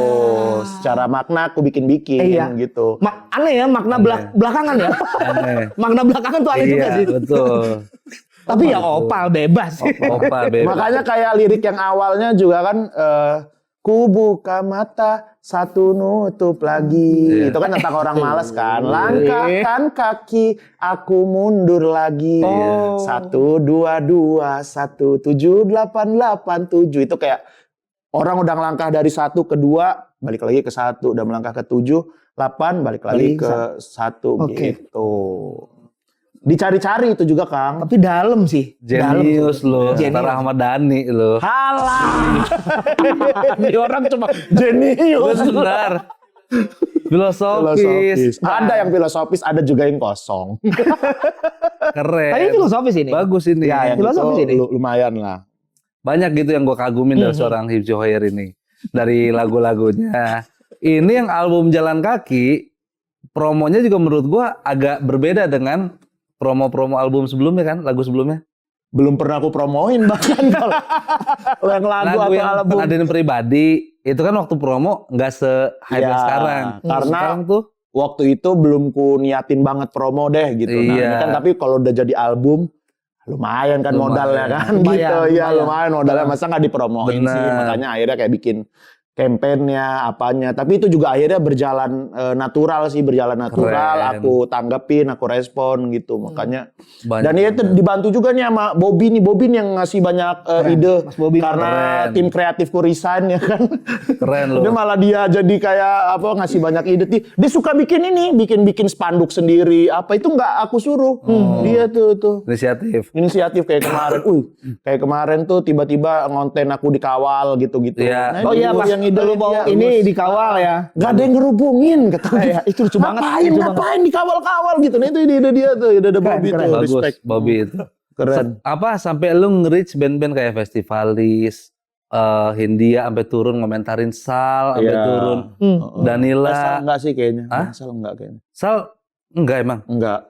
Secara makna aku bikin gitu. Aneh ya makna belakangan ya. Aneh. Makna belakangan tuh aneh juga sih. Betul. Tapi ya opal bebas. Opal bebas. Makanya kayak lirik yang awalnya juga kan ku buka mata satu nutup lagi. Itu kan tentang orang malas kan. Langkahkan kaki aku mundur lagi. 1 2 2 1 7 8 8 7. Itu kayak orang udah ngelangkah dari 1 ke 2 balik lagi ke 1, udah melangkah ke 7 8 balik lagi ke 1 gitu. Dicari-cari itu juga Kang. Tapi dalam sih. Jenius lo, Tara Ahmad Dhani lo. Halah. Ini orang cuma jenius. Benar. Filosofis. Ada yang filosofis, ada juga yang kosong. Keren. Tapi filosofis ini. Bagus ini. Ya, yang filosofis itu ini. lumayan lah. Banyak gitu yang gue kagumin dari seorang Hip Johair ini. Dari lagu-lagunya. Ini yang album Jalan Kaki, promonya juga menurut gue agak berbeda dengan promo-promo album sebelumnya kan, lagu sebelumnya. Belum pernah aku promoin bahkan kalau yang lagu atau yang album. Pengadaan pribadi, itu kan waktu promo nggak se-hype Ya, sekarang. karena sekarang tuh waktu itu belum ku niatin banget promo deh gitu. Nah, ini kan tapi kalau udah jadi album lumayan kan modalnya kan gitu. Ya lumayan modalnya, masa nggak dipromoin sih. Makanya akhirnya kayak bikin kampanyenya, apanya. Tapi itu juga akhirnya berjalan natural sih, berjalan natural. Keren. Aku tanggepin, aku respon gitu. Makanya banyak. dan itu dibantu juga nih sama Bobby nih. Bobby yang ngasih banyak ide. Mas Bobby karena keren. tim kreatifku resign ya kan. Keren loh. Dia malah dia jadi kayak apa ngasih banyak ide. Dia suka bikin ini, bikin spanduk sendiri. Apa itu nggak aku suruh. Dia tuh. Inisiatif kayak kemarin. Kayak kemarin tuh tiba-tiba ngonten aku dikawal gitu-gitu. Iya. Nah, itu yang ide lu mau ini dikawal ya. Gak ada yang ngerubungin katanya. Itu lucu banget. Ngapain dikawal-kawal gitu. Nah itu ide dia tuh, ide Bobby tuh. Bagus, Respect. Bobby itu. Keren. Apa sampai lu nge-reach band-band kayak Festivalis, Hindia sampai turun ngomentarin Sal, sampai turun Danila. Sal enggak sih kayaknya. Hah? Sal enggak kayaknya. Sal enggak emang? Enggak.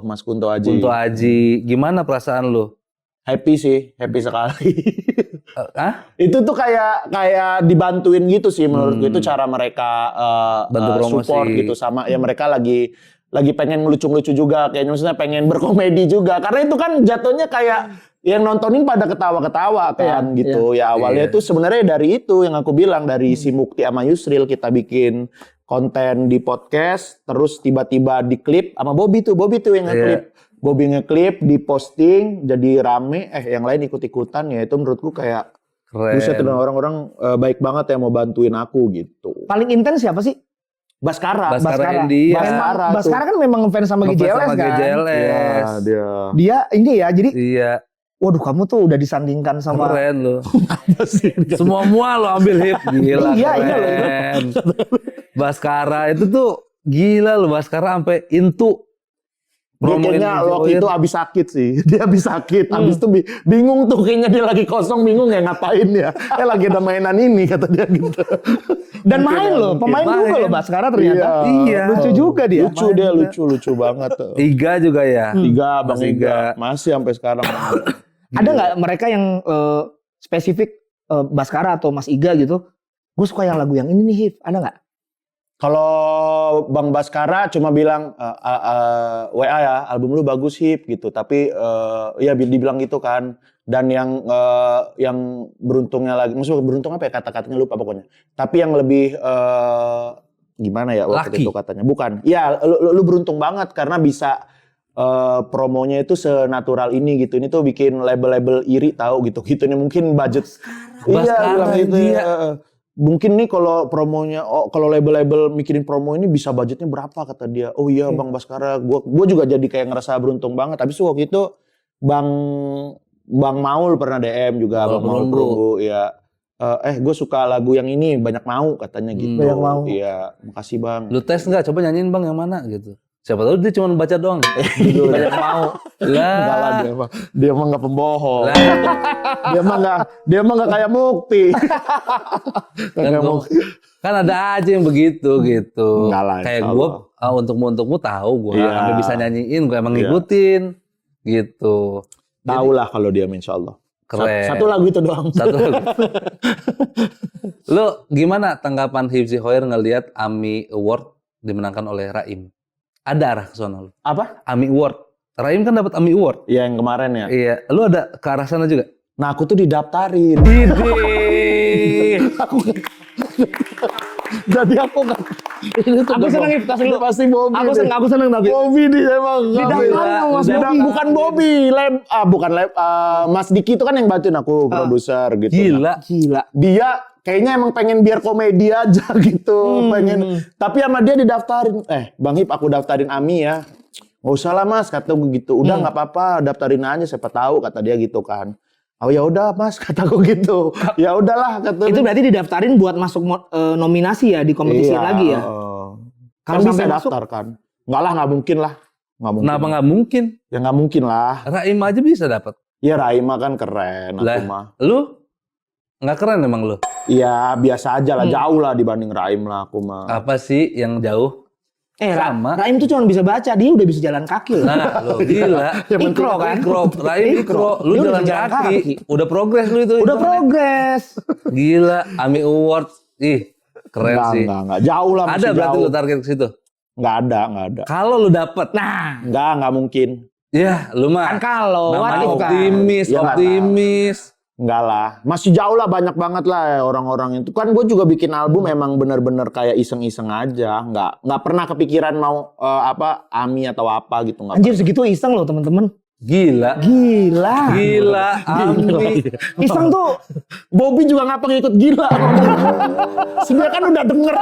Mas Kunto Aji. Kunto Aji. Gimana perasaan lu? Happy sih, happy sekali. Itu tuh kayak dibantuin gitu sih menurutku. Itu cara mereka bantu promosi support gitu sama ya mereka lagi pengen ngelucu-lucu juga, kayaknya maksudnya pengen berkomedi juga. Karena itu kan jatuhnya kayak yang nontonin pada ketawa-ketawa kan gitu. Ya awalnya itu sebenarnya dari itu yang aku bilang, dari si Mukti sama Yusril kita bikin konten di podcast, terus tiba-tiba diklip sama Bobby tuh yang ngeklip. Bobby ngeklip, diposting, jadi rame, yang lain ikut-ikutan, ya itu menurutku kayak buset, dan orang-orang baik banget yang mau bantuin aku gitu. Paling intens siapa sih? Baskara. Baskara kan memang fans sama GJLS kan? GJLS. Iya, dia ini ya, jadi waduh kamu tuh udah disandingkan sama... Keren lo. Semua lo ambil hip. Gila, keren. Baskara itu tuh gila lo, Baskara sampai into. Dia kayaknya waktu itu abis sakit sih. Dia abis sakit. Abis itu bingung tuh, kayaknya dia lagi kosong, bingung ya ngapain ya. Lagi ada mainan ini kata dia gitu. Dan main loh, pemain juga loh Baskara ternyata. Iya. Lucu juga dia. Lucu banget. Iga juga ya. Bang Iga. Masih sampai sekarang. Ada nggak mereka yang spesifik Baskara atau Mas Iga gitu? Gue suka yang lagu yang ini nih, Hif. Ada nggak? Kalau Bang Baskara cuma bilang WA ya, album lu bagus Hip gitu. Tapi ya dibilang gitu kan. Dan yang beruntungnya lagi, maksudnya beruntung apa ya, kata-katanya lupa pokoknya. Tapi yang lebih gimana ya waktu itu katanya? Bukan. Ya lu beruntung banget karena bisa promonya itu senatural ini gitu. Ini tuh bikin label-label iri tahu gitu. Gitu nih mungkin budget. Iya, bilang gitu ya. Mungkin nih kalau promonya, kalau label-label mikirin promo ini bisa budgetnya berapa kata dia. Oh iya Bang Baskara, gua juga jadi kayak ngerasa beruntung banget. Habis itu waktu itu Bang Maul pernah DM juga, Bang Maul Perunggu ya. Gue suka lagu yang ini, banyak mau katanya gitu. Banyak mau. Iya, makasih Bang. Lu tes nggak? Coba nyanyiin Bang yang mana gitu. Siapa tahu dia cuma baca doang. Banyak mau. Enggak lah dia mah nggak pembohong. dia mah nggak kayak Mukti. Kan ada aja yang begitu gitu. Enggak lah, kayak gue untukmu tahu gue sampai bisa nyanyiin, gue emang ngikutin gitu. Tahu lah kalau dia insya Allah. Keren. Satu lagu itu doang. Satu lagu. Lu gimana tanggapan Hifzi Hoyer ngelihat AMI Award dimenangkan oleh Raim? Ada arah ke sana lu? Apa? AMI Award. Raim kan dapat AMI Award. Iya yang kemarin ya. Iya. Lu ada ke arah sana juga? Nah aku tuh didaftarin. Jadi aku nggak. Aku seneng itu pasti Bobby. Aku seneng tapi. Bobby nih emang. Bukan Bobby, Mas Diki itu kan yang bantuin aku produser gitu. Gila. Dia kayaknya emang pengen biar komedi aja gitu, pengen. Tapi sama dia didaftarin. Bang Hip aku daftarin AMI ya. Nggak usah lah Mas, kata gue gitu. Udah nggak apa-apa, daftarin aja siapa tahu kata dia gitu kan. Oh ya udah Mas, kataku gitu. Ya udahlah kata. Itu berarti didaftarin buat masuk nominasi ya di kompetisi lagi ya. Kalau sampai daftar kan. Enggak lah, nggak mungkin lah. Nggak mungkin. Kenapa nggak mungkin? Ya nggak mungkin lah. Raim aja bisa dapat. Ya Raima kan keren aku mah. Lu nggak keren emang lu? Iya biasa aja lah, jauh lah dibanding Raim lah aku mah. Apa sih yang jauh? Sama. Raim tuh cuma bisa baca, dia udah bisa jalan kaki loh. Nah, lo gila. Ikro kan? Raim ikro. Lu Dia jalan kaki. Udah progres lu itu. Udah progres. Gila, AMI Award. Ih, keren sih. Enggak. Jauh lah, ada berarti jauh. lu target ke situ? Enggak ada. Kalau lu dapet. Nah. Enggak mungkin. Ya, lu mah. Kan kalau. Namanya Kan. optimis. Enggak lah. Masih jauh lah, banyak banget lah ya orang-orang itu. Kan gue juga bikin album emang bener-bener kayak iseng-iseng aja. Enggak pernah kepikiran mau AMI atau apa gitu. Anjir segitu iseng loh teman-teman. Gila. AMI. Iseng tuh. Bobby juga ngapa ngikut gila. Sebenarnya kan udah denger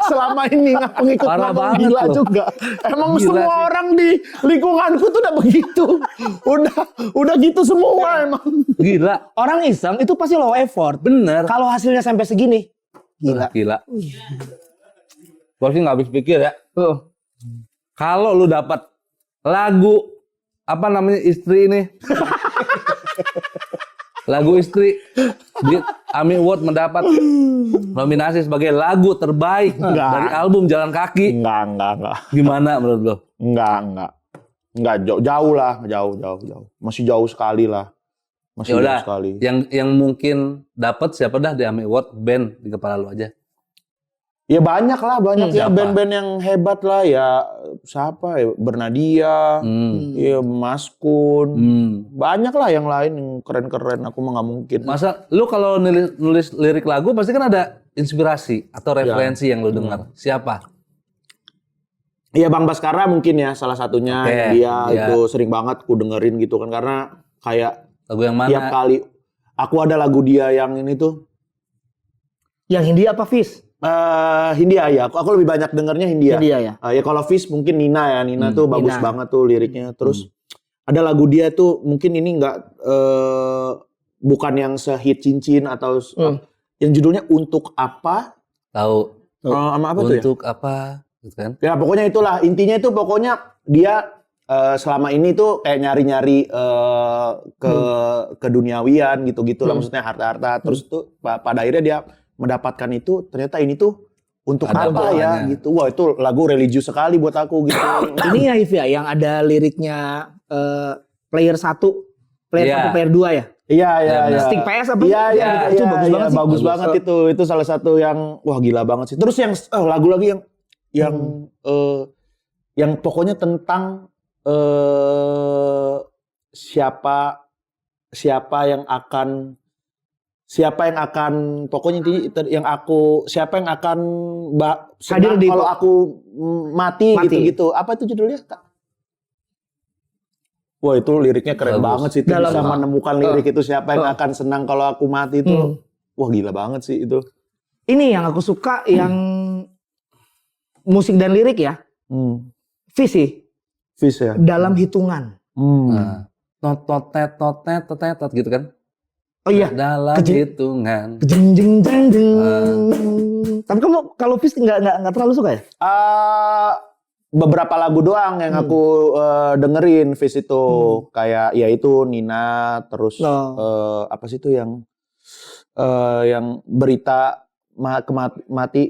selama ini ngapa ngikut ngomong gila loh. Juga. Emang gila semua sih. Orang di lingkunganku tuh udah begitu. udah gitu semua emang. Gila. Orang iseng itu pasti low effort. Bener. Kalau hasilnya sampai segini. Gila. Gue sih nggak habis pikir ya. Kalau lu dapat lagu apa namanya istri ini? Lagu istri di AMI Award mendapat nominasi sebagai lagu terbaik dari album Jalan Kaki. Enggak. Gimana menurut lo? Enggak. Jauh lah, jauh. Masih jauh sekali lah. Masih jauh sekali. Yang mungkin dapat siapa dah di AMI Award band di kepala lu aja? Ya banyak ya band-band yang hebat lah ya. Siapa ya? Bernadia, ya Maskun. Banyak lah yang lain yang keren-keren. Aku mah nggak mungkin. Masa lu kalau nulis lirik lagu pasti kan ada inspirasi atau referensi yang lu dengar. Siapa? Iya Bang Baskara mungkin ya salah satunya. Dia itu sering banget ku dengerin gitu kan karena kayak lagu yang mana? Tiap kali aku ada lagu dia yang ini tuh. Yang Hindia apa Fis? Hindia ya, aku lebih banyak dengernya Hindia. Ya. Ya kalau Fish mungkin Nina ya, Nina tuh bagus banget tuh liriknya. Terus ada lagu dia tuh mungkin ini bukan yang sehit cincin atau yang judulnya Untuk Apa? Tahu. Sama apa tuh ya? Untuk apa? Gitu kan? Ya pokoknya itulah intinya itu pokoknya dia selama ini tuh kayak nyari-nyari ke keduniawian gitu-gitu lah maksudnya harta-harta. Terus tuh pada akhirnya dia mendapatkan itu ternyata ini tuh untuk ada apa ya gitu. Wah itu lagu religius sekali buat aku gitu. Ini ya If ya yang ada liriknya player 1, player 1, player 2 ya? Iya. Stick PS apa? Iya. Itu bagus banget sih. Bagus banget itu. Itu salah satu yang wah gila banget sih. Terus yang lagu lagi yang pokoknya tentang siapa yang akan pokoknya siapa yang akan senang kalau aku mati gitu-gitu. Apa itu judulnya, Kak? Wah itu liriknya keren Bagus. banget sih. Itu Dalam- bisa menemukan lirik itu siapa yang akan senang kalau aku mati itu. Wah gila banget sih itu. Ini yang aku suka yang musik dan lirik ya. Visi Fish ya. dalam hitungan. Nah, tot gitu kan. Oh iya. Dalam Kecil. hitungan. Jeng jeng jeng jeng. Tapi kamu kalau Fis nggak terlalu suka ya? Beberapa lagu doang yang aku dengerin Fish itu. Kayak ya itu Nina, terus apa sih itu yang berita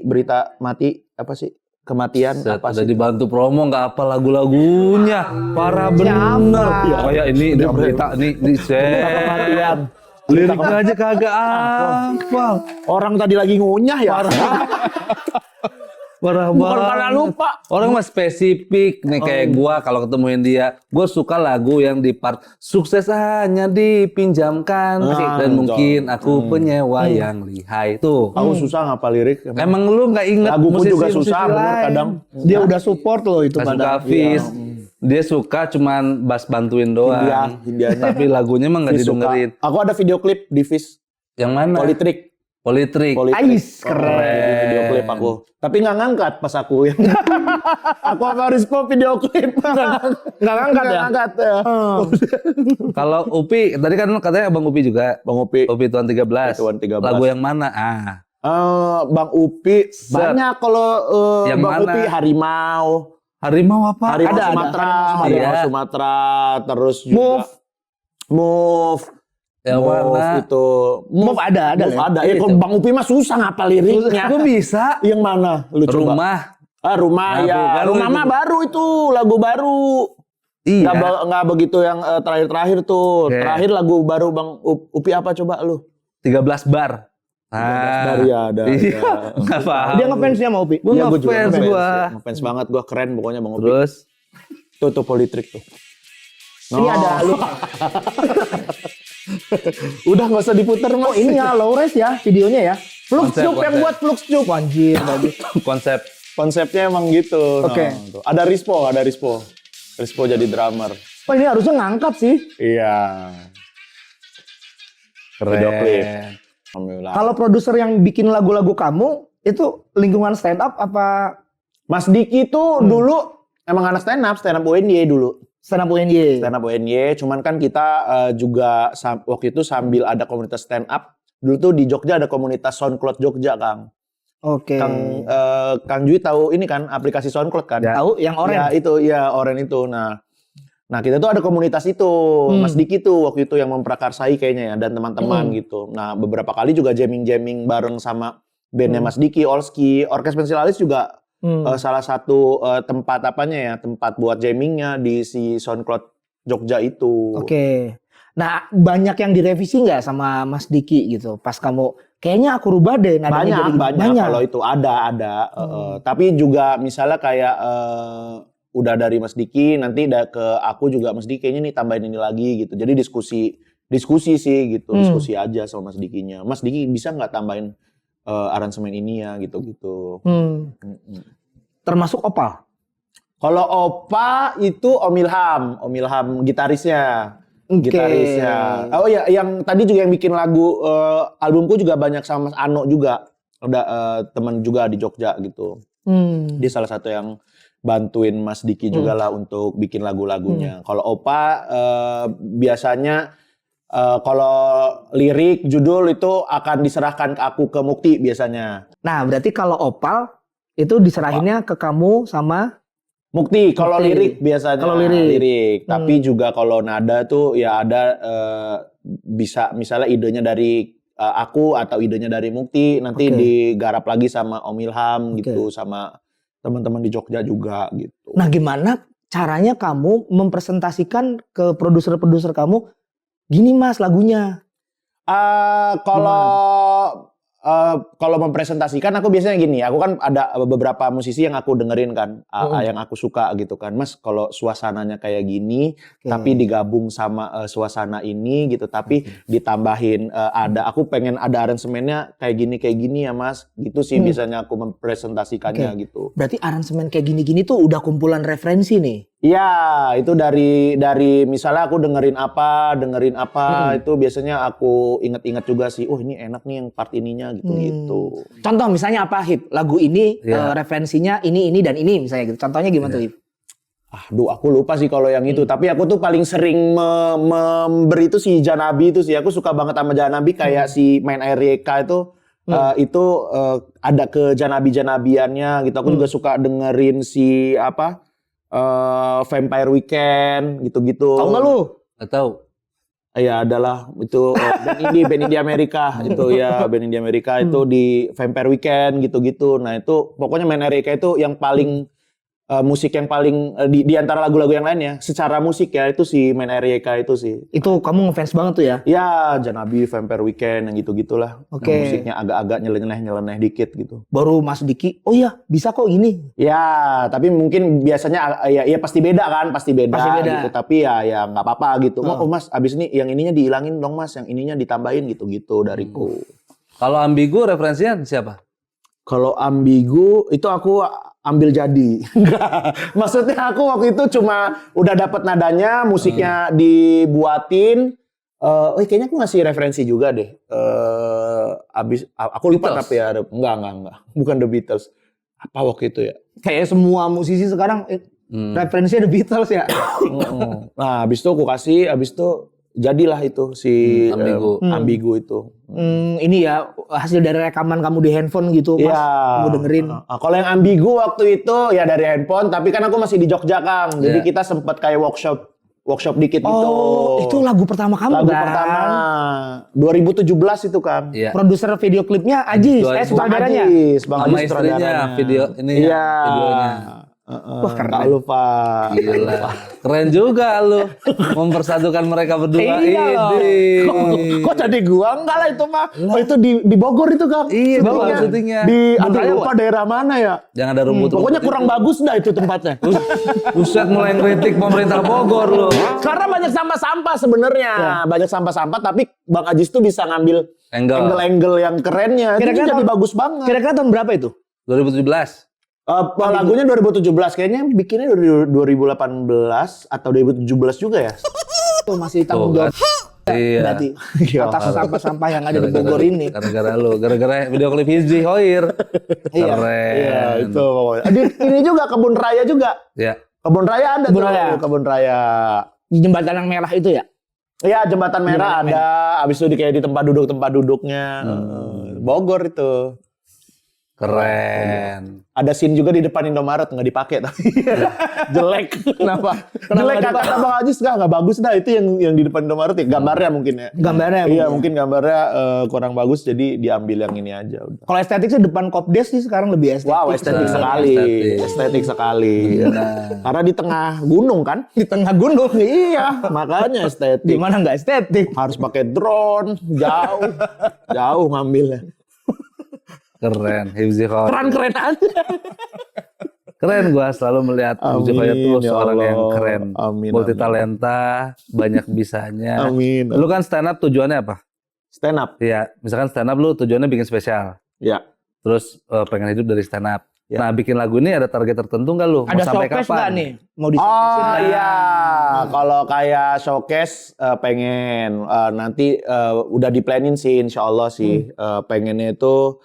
berita mati apa sih? Kematian Set, apa udah sih? dibantu promo nggak apa lagu-lagunya. Parah bener. Kayak ini berita ini set. Kematian. Liriknya aja kagak hafal. Orang tadi lagi ngunyah ya. Parah Bukan banget. karena lupa. Orang mah spesifik nih kayak gua kalau ketemuin dia, gua suka lagu yang di part sukses hanya dipinjamkan dan mungkin aku penyewa yang lihai tuh. Aku susah ngapal lirik. Emang lu nggak inget Laguku juga musisi-musisi susah bener lain? kadang. Dia udah support loh itu Nggak suka padahal. Fis. Dia suka cuman bass bantuin doang. Hindianya. Tapi lagunya mah nggak Fish suka. didengerin. Aku ada video klip di Fish. Yang mana? Politrik. Politrik. Ais, Di keren. video klip aku. Tapi nggak ngangkat pas aku yang. Aku sama Rizpo video klip. Nggak ngangkat ya? Nggak ngangkat ya. Kalau Upi, tadi kan katanya Bang Upi juga. Bang Upi. Upi Tuan 13. Tuan 13. Lagu yang mana? Bang Upi. Banyak kalau Yang Bang mana? Upi Harimau. Harimau apa? Harimau Ada. Sumatera. Harimau Harimau Sumatera. Sumatera. Terus juga. Move. Yang mana? Itu. Move ada Move ya? ada. Ya kalau Bang Upi mah susah ngapal liriknya. Gue bisa. Yang mana? Lu coba. Rumah. Rumah Nah, ya. bukan Rumah itu. mah baru itu. Lagu baru. Iya. Nggak begitu yang terakhir-terakhir tuh. Oke. Terakhir lagu baru Bang Upi apa coba lu? 13 bar. Baru ya ada. Iya. Nggak paham. Dia ngefansnya sama Upi. Gue Iya, gua juga ngefans ngefans, gue. ya. Ngefans banget gue, keren pokoknya Bang Upi. Terus Tuh Politrik tuh. Ini ada lu. Udah nggak usah diputer Mas. Oh ini ya Lawrence ya videonya ya. Flux Konsep, Cup yang konsep. buat Flux Cup. Anjir bagus. konsep. Konsepnya emang gitu. Oke. Tuh. Ada Rizpo. Rizpo jadi drummer. Oh ini harusnya ngangkat sih. Iya. Video klip. Alhamdulillah. Kalau produser yang bikin lagu-lagu kamu itu lingkungan stand up apa Mas Diki tuh dulu emang anak stand up UNY dulu. stand up UNY? Stand up UNY, cuman kan kita juga waktu itu sambil ada komunitas stand up. Dulu tuh di Jogja ada komunitas SoundCloud Jogja, Kang. Oke. Kang Jui tahu ini kan aplikasi SoundCloud kan? Tahu yang Ya orange. itu, ya Oren itu. Nah kita tuh ada komunitas itu, Mas Diki tuh waktu itu yang memprakarsai kayaknya ya, dan teman-teman gitu. Nah beberapa kali juga jamming bareng sama bandnya Mas Diki, Olski, Orkes Pensilalis juga salah satu tempat tempat buat jammingnya di si SoundCloud Jogja itu. Oke. Nah banyak yang direvisi nggak sama Mas Diki gitu? Pas kamu kayaknya aku rubah deh nadanya jadi Banyak kalau itu ada. Tapi juga misalnya kayak udah dari Mas Diki nanti ke aku juga Mas Diki kayaknya nih tambahin ini lagi gitu. Jadi diskusi sih gitu, diskusi aja sama Mas Dikinya. Mas Diki bisa nggak tambahin aransemen ini ya gitu-gitu. Termasuk Opal. Kalau Opa itu Om Ilham gitarisnya. Gitarisnya. Oh ya, yang tadi juga yang bikin lagu albumku juga banyak sama Mas Ano juga. Ada teman juga di Jogja gitu. Dia salah satu yang bantuin Mas Diki juga lah untuk bikin lagu-lagunya. Kalau Opa biasanya kalau lirik judul itu akan diserahkan ke aku ke Mukti biasanya. Nah berarti kalau Opal itu diserahinnya ke kamu sama Mukti, kalau Mukti. lirik biasanya. Kalau lirik. Tapi juga kalau nada tuh ya ada bisa misalnya idenya dari aku atau idenya dari Mukti nanti digarap lagi sama Om Ilham gitu, sama teman-teman di Jogja juga gitu. Nah gimana caranya kamu mempresentasikan ke produser-produser kamu, gini mas lagunya. Kalau mempresentasikan aku biasanya gini, aku kan ada beberapa musisi yang aku dengerin kan, yang aku suka gitu kan. Mas kalau suasananya kayak gini, tapi digabung sama suasana ini gitu, tapi ditambahin aku pengen ada aransemennya kayak gini ya mas, gitu sih biasanya aku mempresentasikannya gitu. Berarti aransemen kayak gini-gini tuh udah kumpulan referensi nih. Iya, itu dari misalnya aku dengerin apa itu biasanya aku inget-inget juga sih. Oh ini enak nih yang part ininya gitu. Contoh misalnya apa Hip? Lagu ini referensinya ini dan ini misalnya gitu. Contohnya gimana tuh Hip? Aduh, aku lupa sih kalau yang itu. Tapi aku tuh paling sering memberi itu si Janabi itu sih. Aku suka banget sama Janabi kayak si Main Air Reka itu. Ada ke Janabi-Janabiannya gitu. Aku juga suka dengerin si Vampire Weekend gitu-gitu. Tahu nggak lu? Nggak tahu. Ya adalah itu band indie Amerika itu ya band indie Amerika itu di Vampire Weekend gitu-gitu. Nah itu pokoknya Main Air Reka itu yang paling musik yang paling di antara lagu-lagu yang lainnya secara musik ya itu si Main Air Reka itu sih. Itu kamu ngefans banget tuh ya? Ya Janabi, Vampire Weekend yang gitu-gitulah. Oke. Yang musiknya agak-agak nyeleneh dikit gitu. Baru Mas Diki, oh iya bisa kok ini. Ya, tapi mungkin biasanya ya pasti beda kan, pasti beda. Gitu. Tapi ya nggak apa-apa gitu. Oh Mas, abis ini yang ininya dihilangin dong Mas, yang ininya ditambahin gitu-gitu dariku. Kalau Ambigu referensinya siapa? Kalau Ambigu itu aku ambil jadi. Enggak. Maksudnya aku waktu itu cuma udah dapet nadanya, musiknya dibuatin. Kayaknya aku ngasih referensi juga deh. Abis aku lupa Beatles. tapi ya enggak. Bukan The Beatles. Apa waktu itu ya? Kayak semua musisi sekarang referensinya The Beatles ya. Nah, habis itu aku kasih, habis itu jadilah itu si Ambigu itu. Ini ya hasil dari rekaman kamu di handphone gitu Mas. Kamu dengerin. Kalau yang Ambigu waktu itu ya dari handphone, tapi kan aku masih di Jogja Kang. Jadi kita sempat kayak workshop dikit gitu. Oh, itu lagu pertama kamu lagu kan? pertama 2017 itu kan. Iya. Produser video klipnya Ajis, sutradaranya. Sama istrinya video ini Iya. videonya. Wah, keren. Tak lupa. Gila. Keren juga lu mempersatukan mereka berdua. Iya loh. Idih. Kok jadi gua? Enggak lah itu mah. Oh itu di Bogor itu Kang. Iya, di Bogor syutingnya. Di Bundaran lupa daerah mana ya? Jangan ada rumput. Pokoknya kurang bagus dah itu tempatnya. Buset mulai kritik pemerintah Bogor lu. Karena banyak sampah-sampah sebenarnya. Banyak sampah-sampah tapi Bang Ajis tuh bisa ngambil angle-angle yang kerennya. Itu jadi bagus banget. Kira-kira tahun berapa itu? 2017. Lagunya 2017 kayaknya bikinnya 2018 atau 2017 juga ya. Itu masih tanggung jawab. Iya. Berarti atas sampah-sampah yang ada di Bogor ini. Gara-gara video klip Hizzi Hoir. Keren. Iya, itu pokoknya. Ini juga Kebun Raya juga. Ya. Kebun Raya ada Kebun tuh. Raya. Kebun Raya. Di jembatan yang merah itu ya? Iya, Jembatan Merah ada. Abis itu kayak di tempat duduknya. Bogor itu. Keren. Ada scene juga di depan Indomaret nggak dipakai tapi jelek. Kenapa? Jelek kata Bang Ajis nggak bagus dah itu yang di depan Indomaret ya gambarnya mungkin ya. Gambarnya. Iya mungkin gambarnya kurang bagus jadi diambil yang ini aja. Udah. Kalau estetik sih depan Kopdes sih sekarang lebih estetik. Wow estetik sekali, estetik sekali. Karena di tengah gunung kan? Di tengah gunung. Iya makanya estetik. Gimana nggak estetik? Harus pakai drone jauh ngambilnya. Keren, Hizzi Hoir. Keren aja. Keren gua selalu melihat Hizzi Hoir tuh ya seorang Allah. yang keren. Amin, multi talenta, banyak bisanya. Amin. Lu kan stand up tujuannya apa? Stand up. Iya, misalkan stand up lu tujuannya bikin spesial. Ya. Terus pengen hidup dari stand up. Ya. Nah, bikin lagu ini ada target tertentu nggak lu? Ada Mau sampai showcase kapan? nggak nih? Mau di showcase? Oh iya, kalau kayak showcase pengen nanti udah di-planning sih insya Allah sih pengennya itu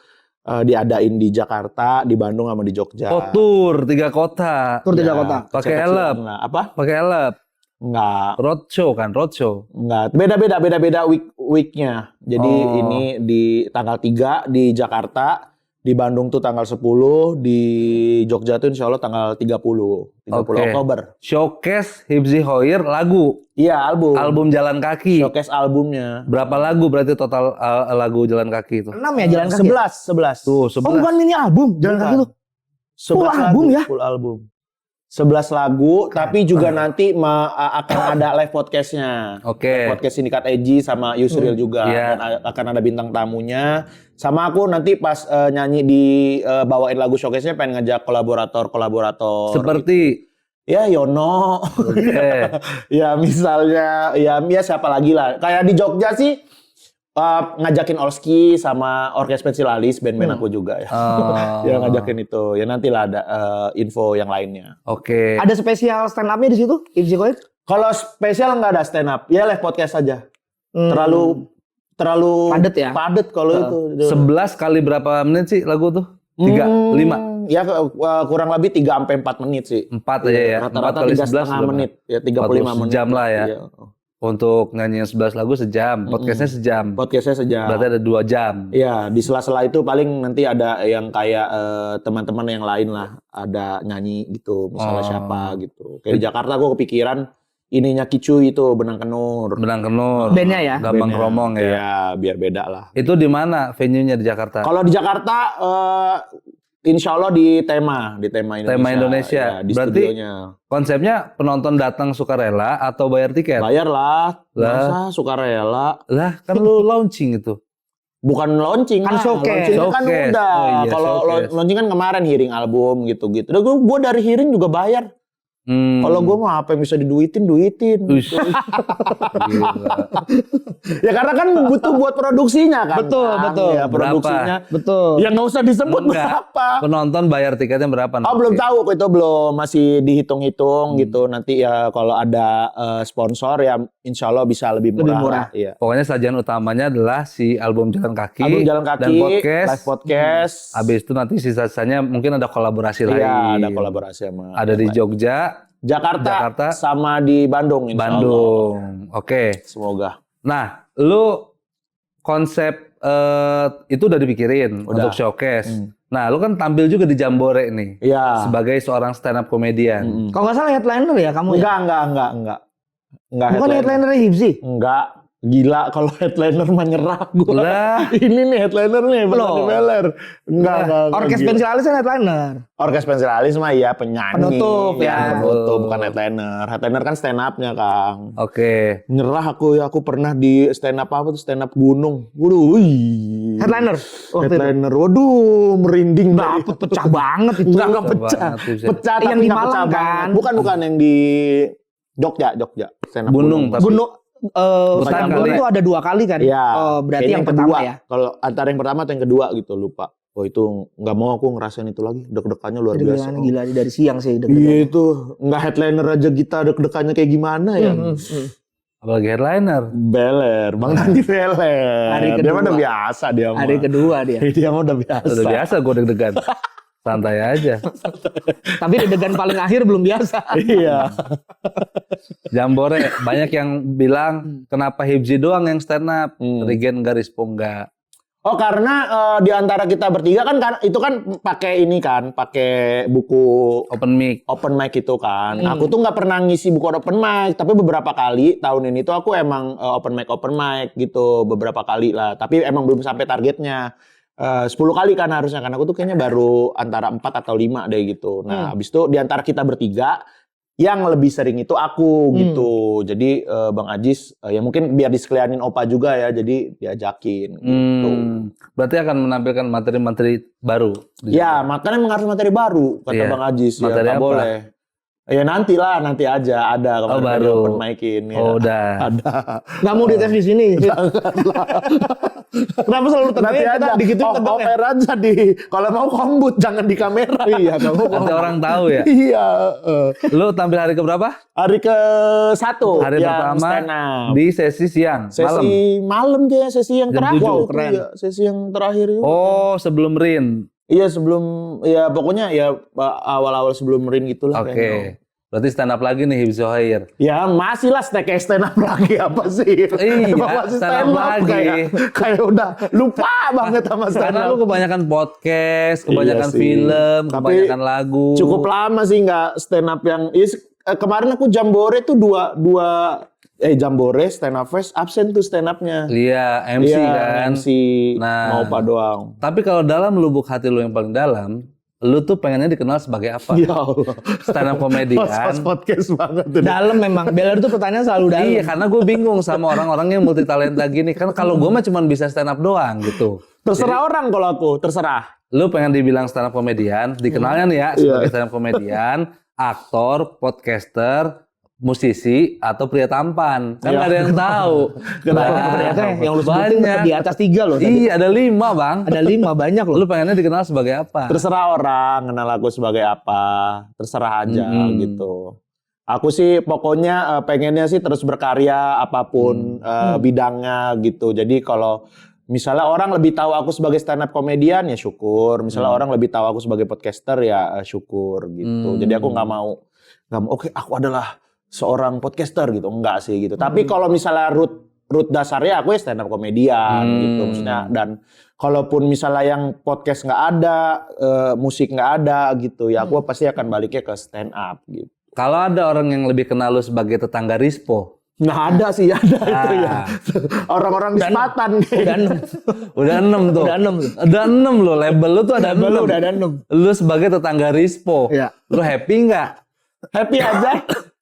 diadain di Jakarta, di Bandung sama di Jogja. Oh, tur 3 kota. Tur 3 kota. Pakai elep. Apa? Pakai elep. Enggak. Roadshow. Enggak. Beda-beda week-nya. Jadi ini di tanggal 3 di Jakarta, di Bandung tuh tanggal 10, di Jogja tuh insya Allah tanggal 30 Oktober. Showcase Hizzi Hoir lagu. Iya, Album Jalan Kaki. Showcase albumnya. Berapa lagu berarti total lagu Jalan Kaki itu? 6 ya Jalan Kaki? 11. Tuh, 11. Oh bukan mini album Jalan Kaki tuh? Full album ya? Full album. 11 lagu, tapi juga nanti akan ada live podcastnya. Oke. Podcast Sindikat Eji sama Yusril juga. Iya. Dan akan ada bintang tamunya. Sama aku nanti pas nyanyi bawain lagu showcase-nya pengen ngajak kolaborator. Seperti ya Yono. Oke. Ya misalnya, ya siapa lagi lah. Kayak di Jogja sih, ngajakin Olski sama Orkes Pensilalis, band-band aku juga ya. Ya ngajakin itu. Ya nantilah ada info yang lainnya. Oke. Ada spesial stand up-nya di situ? Hipsy Hoyer? Kalau spesial nggak ada stand up. Ya live podcast aja. Terlalu padet ya? Padet kalau itu. 11 kali berapa menit sih lagu tuh? 3, 5? Ya kurang lebih 3 sampai 4 menit sih. 4 aja ya. Rata-rata 4 kali 3,5 menit. Ya 35 menit. Sejam lah ya. Iya. Untuk nyanyi 11 lagu sejam, podcastnya sejam. Podcastnya sejam. Berarti ada 2 jam. Iya, di sela-sela itu paling nanti ada yang kayak teman-teman yang lain lah, ada nyanyi gitu, misalnya siapa gitu. Kayak di Jakarta gue kepikiran ininya Kicu itu Benang Kenur. Benang Kenur. Bandnya ya? Gambang Bandnya. Kromong ya. Iya, biar beda lah. Itu di mana venue-nya di Jakarta? Kalau di Jakarta, insya Allah di tema Indonesia. Tema Indonesia. Ya, di Berarti studionya. konsepnya penonton datang sukarela atau bayar tiket? Bayar lah, masa sukarela. Lah, kan lu launching itu. Bukan launching Kan lah. showcase. Launching kan Showcase. udah. Oh iya, Kalau showcase. launching kan kemarin hearing album gitu-gitu. Udah gue dari hearing juga bayar. Kalau gue mah apa yang bisa duitin. Uish. Gitu. Gila. Ya karena kan butuh buat produksinya kan. Betul, Kang. betul. Ya, produksinya. Betul. Ya nggak usah disebut Enggak. berapa. Penonton bayar tiketnya berapa? Oh belum tahu itu belum, masih dihitung-hitung Hmm. gitu. Nanti ya kalau ada sponsor ya insya Allah bisa lebih murah. Lebih murah. Lah. Iya. Pokoknya sajian utamanya adalah si album Jalan Kaki, Album Jalan Kaki, dan podcast. live podcast. Habis itu nanti sisa-sisanya mungkin ada kolaborasi lain. Iya, ada kolaborasi sama. Ada di yang lain. Jogja, Jakarta sama di Bandung insya Allah. Bandung. Oke. Semoga. Nah, lu konsep itu udah dipikirin Udah. untuk showcase. Nah, lu kan tampil juga di Jambore nih Iya. sebagai seorang stand up comedian. Kalau nggak salah headliner ya kamu ya? Enggak. Bukan headliner Hipsy? Enggak. Gila kalau headliner mah nyerah gua. Lah. Ini nih headliner nih, Loh. bukan Beler. Enggak. Orkes gila. Pensilalis kan headliner. Orkes Pensilalis mah iya penyanyi. Penutup, ya. Penutup, bukan headliner. Headliner kan stand up-nya, Kang. Oke. Nyerah aku pernah di stand up apa tuh? Stand up gunung. Waduh, wih. Headliner. Headliner. Waduh, merinding banget. Dapet pecah banget itu. Enggak pecah. banget, buset. Pecah Yang tapi di nggak pecah Malang, banget. kan? Bukan yang di Jogja. Stand up Gunung, tapi Gunung Bukan Gunung kali. itu ada 2 kali kan? Iya. Oh, berarti Kayaknya yang pertama kedua. ya. Kalau antara yang pertama atau yang kedua gitu lupa. Oh itu nggak mau aku ngerasain itu lagi. Deg-degannya luar biasa. Gila dari siang sih Iya itu nggak headliner aja kita deg-degannya kayak gimana ya? apalagi headliner. Beler, Bang Nandi Beler. Hari Dia mah kedua. udah biasa dia mah. Hari kedua dia. Dia mah udah biasa. Udah biasa gue deg-degan. Santai aja. Tapi degan paling akhir belum biasa. Iya. Jambore banyak yang bilang kenapa Hipsy doang yang stand up, Regen garis enggak. Oh karena di antara kita bertiga kan itu kan pakai ini kan, pakai buku Open mic. open mic itu kan. Aku tuh nggak pernah ngisi buku open mic, tapi beberapa kali tahun ini tuh aku emang open mic gitu beberapa kali lah. Tapi emang belum sampai targetnya. 10 kali kan harusnya kan. Aku tuh kayaknya baru antara 4 atau 5 deh gitu. Nah, habis itu di antara kita bertiga yang lebih sering itu aku gitu. Jadi Bang Ajis ya mungkin biar disekalianin Opa juga ya. Jadi diajakin gitu. Berarti akan menampilkan materi-materi baru. Ya, makanya emang harus materi baru kata Iya. Bang Ajis. Materi ya, nggak apa? boleh. Ya nanti aja ada Oh, kemarin baru. open mic-in ya. Oh, udah. Ada. Nggak mau dites di sini. Kenapa selalu Nanti nanti kita aja digituin oh, tegak ya? over aja di kalau mau kombut jangan di kamera. Iya, kamu Nanti orang tahu ya. Iya. Lu tampil hari keberapa? Hari ke-1 Hari yang pertama stand up. di sesi siang, malam. Sesi malam kayaknya sesi yang Jam terakhir. 7. Itu, Keren. ya, sesi yang terakhir itu. Oh, sebelum Rin. Iya sebelum ya pokoknya ya awal-awal sebelum Rin gitulah Oke. kayaknya. Berarti stand up lagi nih Hipsy Hoyer. Ya masih lah kayak stand up lagi apa sih? Iya, Emang masih stand up lagi. Kayak udah lupa banget sama stand Karena up. lu kebanyakan podcast, kebanyakan Iya sih. film, Tapi kebanyakan lagu. Cukup lama sih nggak stand up yang kemarin aku Jambore tuh dua Jambore stand up fest absen tuh stand upnya. Iya, MC Iya, kan. MC Nah. mau Pak doang. Tapi kalau dalam lubuk hati lu yang paling dalam, lu tuh pengennya dikenal sebagai apa? Ya Allah. Stand up comedian. Host podcast banget tuh. Dalam memang. Beler tuh pertanyaan selalu dalam. Iya, karena gue bingung sama orang-orang yang multi talenta gini. Kan kalau gue mah cuma bisa stand up doang gitu. Terserah orang kalau aku, terserah. Lu pengen dibilang stand up comedian, dikenalnya nih ya sebagai stand up comedian, aktor, podcaster, musisi atau pria tampan. Kan nggak ada yang tahu. Ternyata yang lu sebutin banyak. di atas 3 loh. Tadi. Iya, ada 5 bang. Ada 5 banyak loh. Lu pengennya dikenal sebagai apa? Terserah orang kenal aku sebagai apa, terserah aja gitu. Aku sih pokoknya pengennya sih terus berkarya apapun bidangnya gitu. Jadi kalau misalnya orang lebih tahu aku sebagai stand up komedian ya syukur. Misalnya orang lebih tahu aku sebagai podcaster ya syukur gitu. Jadi aku nggak mau oke aku adalah seorang podcaster gitu, enggak sih gitu. Tapi kalau misalnya root dasarnya aku ya stand up komedian gitu maksudnya. Dan kalaupun misalnya yang podcast nggak ada, musik nggak ada gitu ya aku pasti akan baliknya ke stand up gitu. Kalau ada orang yang lebih kenal lu sebagai tetangga Rispo. Nah ada sih, ada itu ya. Orang-orang di selatan. Udah 6 tuh. Udah 6 loh, label lu tuh ada 6. Udah ada 6. Lu sebagai tetangga Rispo. Iya. Lu happy nggak? Happy aja.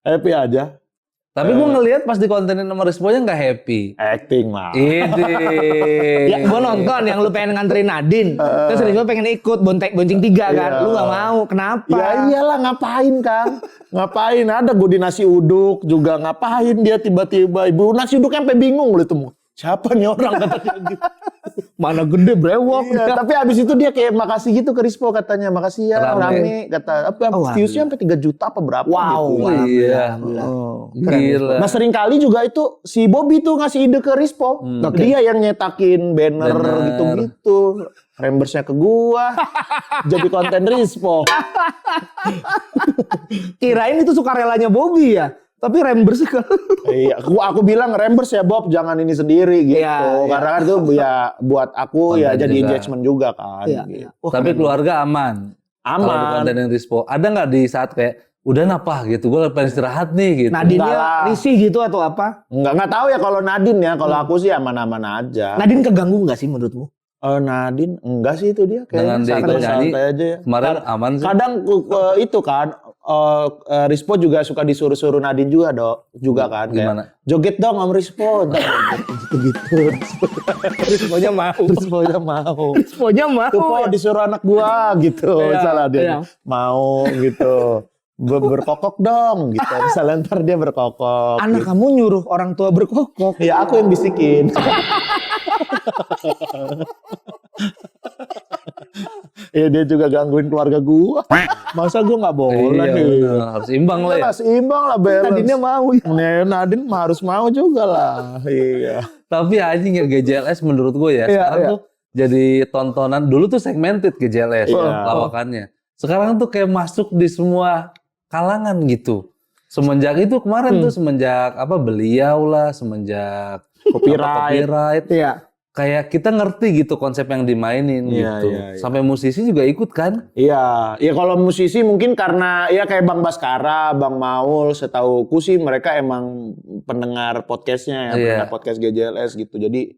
Happy aja. Tapi gue ngelihat pas di kontenin sama Rispo-nya nggak happy. Acting lah. Ide. Ya gue nonton yang lu pengen nganterin Nadine. Terus Rispo pengen ikut bonceng 3 kan. Lu gak mau. Kenapa? Ya iyalah ngapain kan? Ngapain? Ada gue di nasi uduk juga ngapain dia tiba-tiba ibu nasi uduk sampai bingung lu itu. Siapa nih orang katanya gitu. Mana gede brewok. Iya, tapi abis itu dia kayak makasih gitu ke Rispo katanya. Makasih ya rame. Kata viewsnya sampai 3 juta apa berapa gitu. Iya. Gila. Nah sering kali juga itu si Bobby tuh ngasih ide ke Rispo. Dia yang nyetakin banner gitu-gitu. Rembersnya ke gua. Jadi konten Rispo. Kirain itu sukarelanya Bobby ya. Tapi Rembers kan. Iya, aku bilang Rembers ya Bob, jangan ini sendiri gitu. Iya, karena kan itu ya buat aku konten ya jadi juga. engagement juga kan. Iya, Gitu. iya. Tapi keluarga aman. Kalau di Aman. kontenin Rispo, ada nggak di saat kayak udah napa gitu, gue pengen istirahat nih gitu. Enggak Nadine lah. risih gitu atau apa? Enggak tahu ya kalau Nadine ya. Kalau aku sih aman-aman aja. Nadine keganggu gak sih menurutmu? Nadine enggak sih itu dia Dengan dia ikut nyanyi, santai aja ya. kemarin aman sih. Kadang itu kan Rispo juga suka disuruh-suruh Nadine juga kan Gimana? kayak joget dong sama Rispo gitu-gitu. Risponya mau. Risponya mau. Risponya mau. Tuh Po disuruh anak gua gitu. Iya, Misalnya dia iya. mau gitu. Berkokok dong gitu. Misalnya ntar dia berkokok. Anak gitu. kamu nyuruh orang tua berkokok. Ya aku yang bisikin. Ya dia juga gangguin keluarga gua. Masa gua nggak boleh? Iya, bener. Harus imbang lah ya. Iya, seimbang lah balance. Nadine mau. Nadine harus mau juga lah. Iya. Tapi anjing ya GJLS menurut gue ya, Iya, sekarang iya. tuh jadi tontonan. Dulu tuh segmented GJLS Iya. lawakannya. Sekarang tuh kayak masuk di semua kalangan gitu. Semenjak itu kemarin tuh semenjak apa beliau lah, semenjak copyright. Iya. Kayak kita ngerti gitu konsep yang dimainin Iya, gitu. iya, iya. Sampai musisi juga ikut kan? Iya, ya kalau musisi mungkin karena ya kayak Bang Baskara, Bang Maul, setauku sih mereka emang pendengar podcastnya ya, Iya. pendengar podcast GJLS gitu. Jadi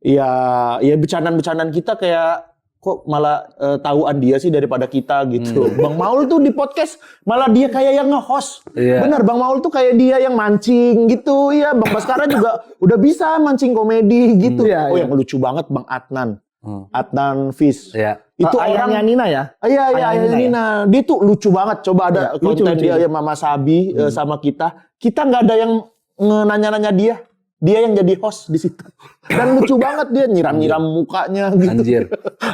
ya bercandaan-bercandaan kita kayak kok malah tahuan dia sih daripada kita gitu. Bang Maul tuh di podcast malah dia kayak yang nge-host. Iya. Bener, Bang Maul tuh kayak dia yang mancing gitu. Iya, Bang Baskara juga udah bisa mancing komedi gitu. Iya, Oh iya. yang lucu banget Bang Adnan. Hmm. Adnan Fish. Ya. Itu ayahnya orang Nina ya? Iya, Ayahnya Nina Nina. Dia tuh lucu banget. Coba ada Iya, lucu, konten lucu. dia ya Mama Sabi sama kita. Kita nggak ada yang nanya-nanya dia. Dia yang jadi host di situ. Dan lucu banget dia nyiram-nyiram mukanya gitu. Anjir.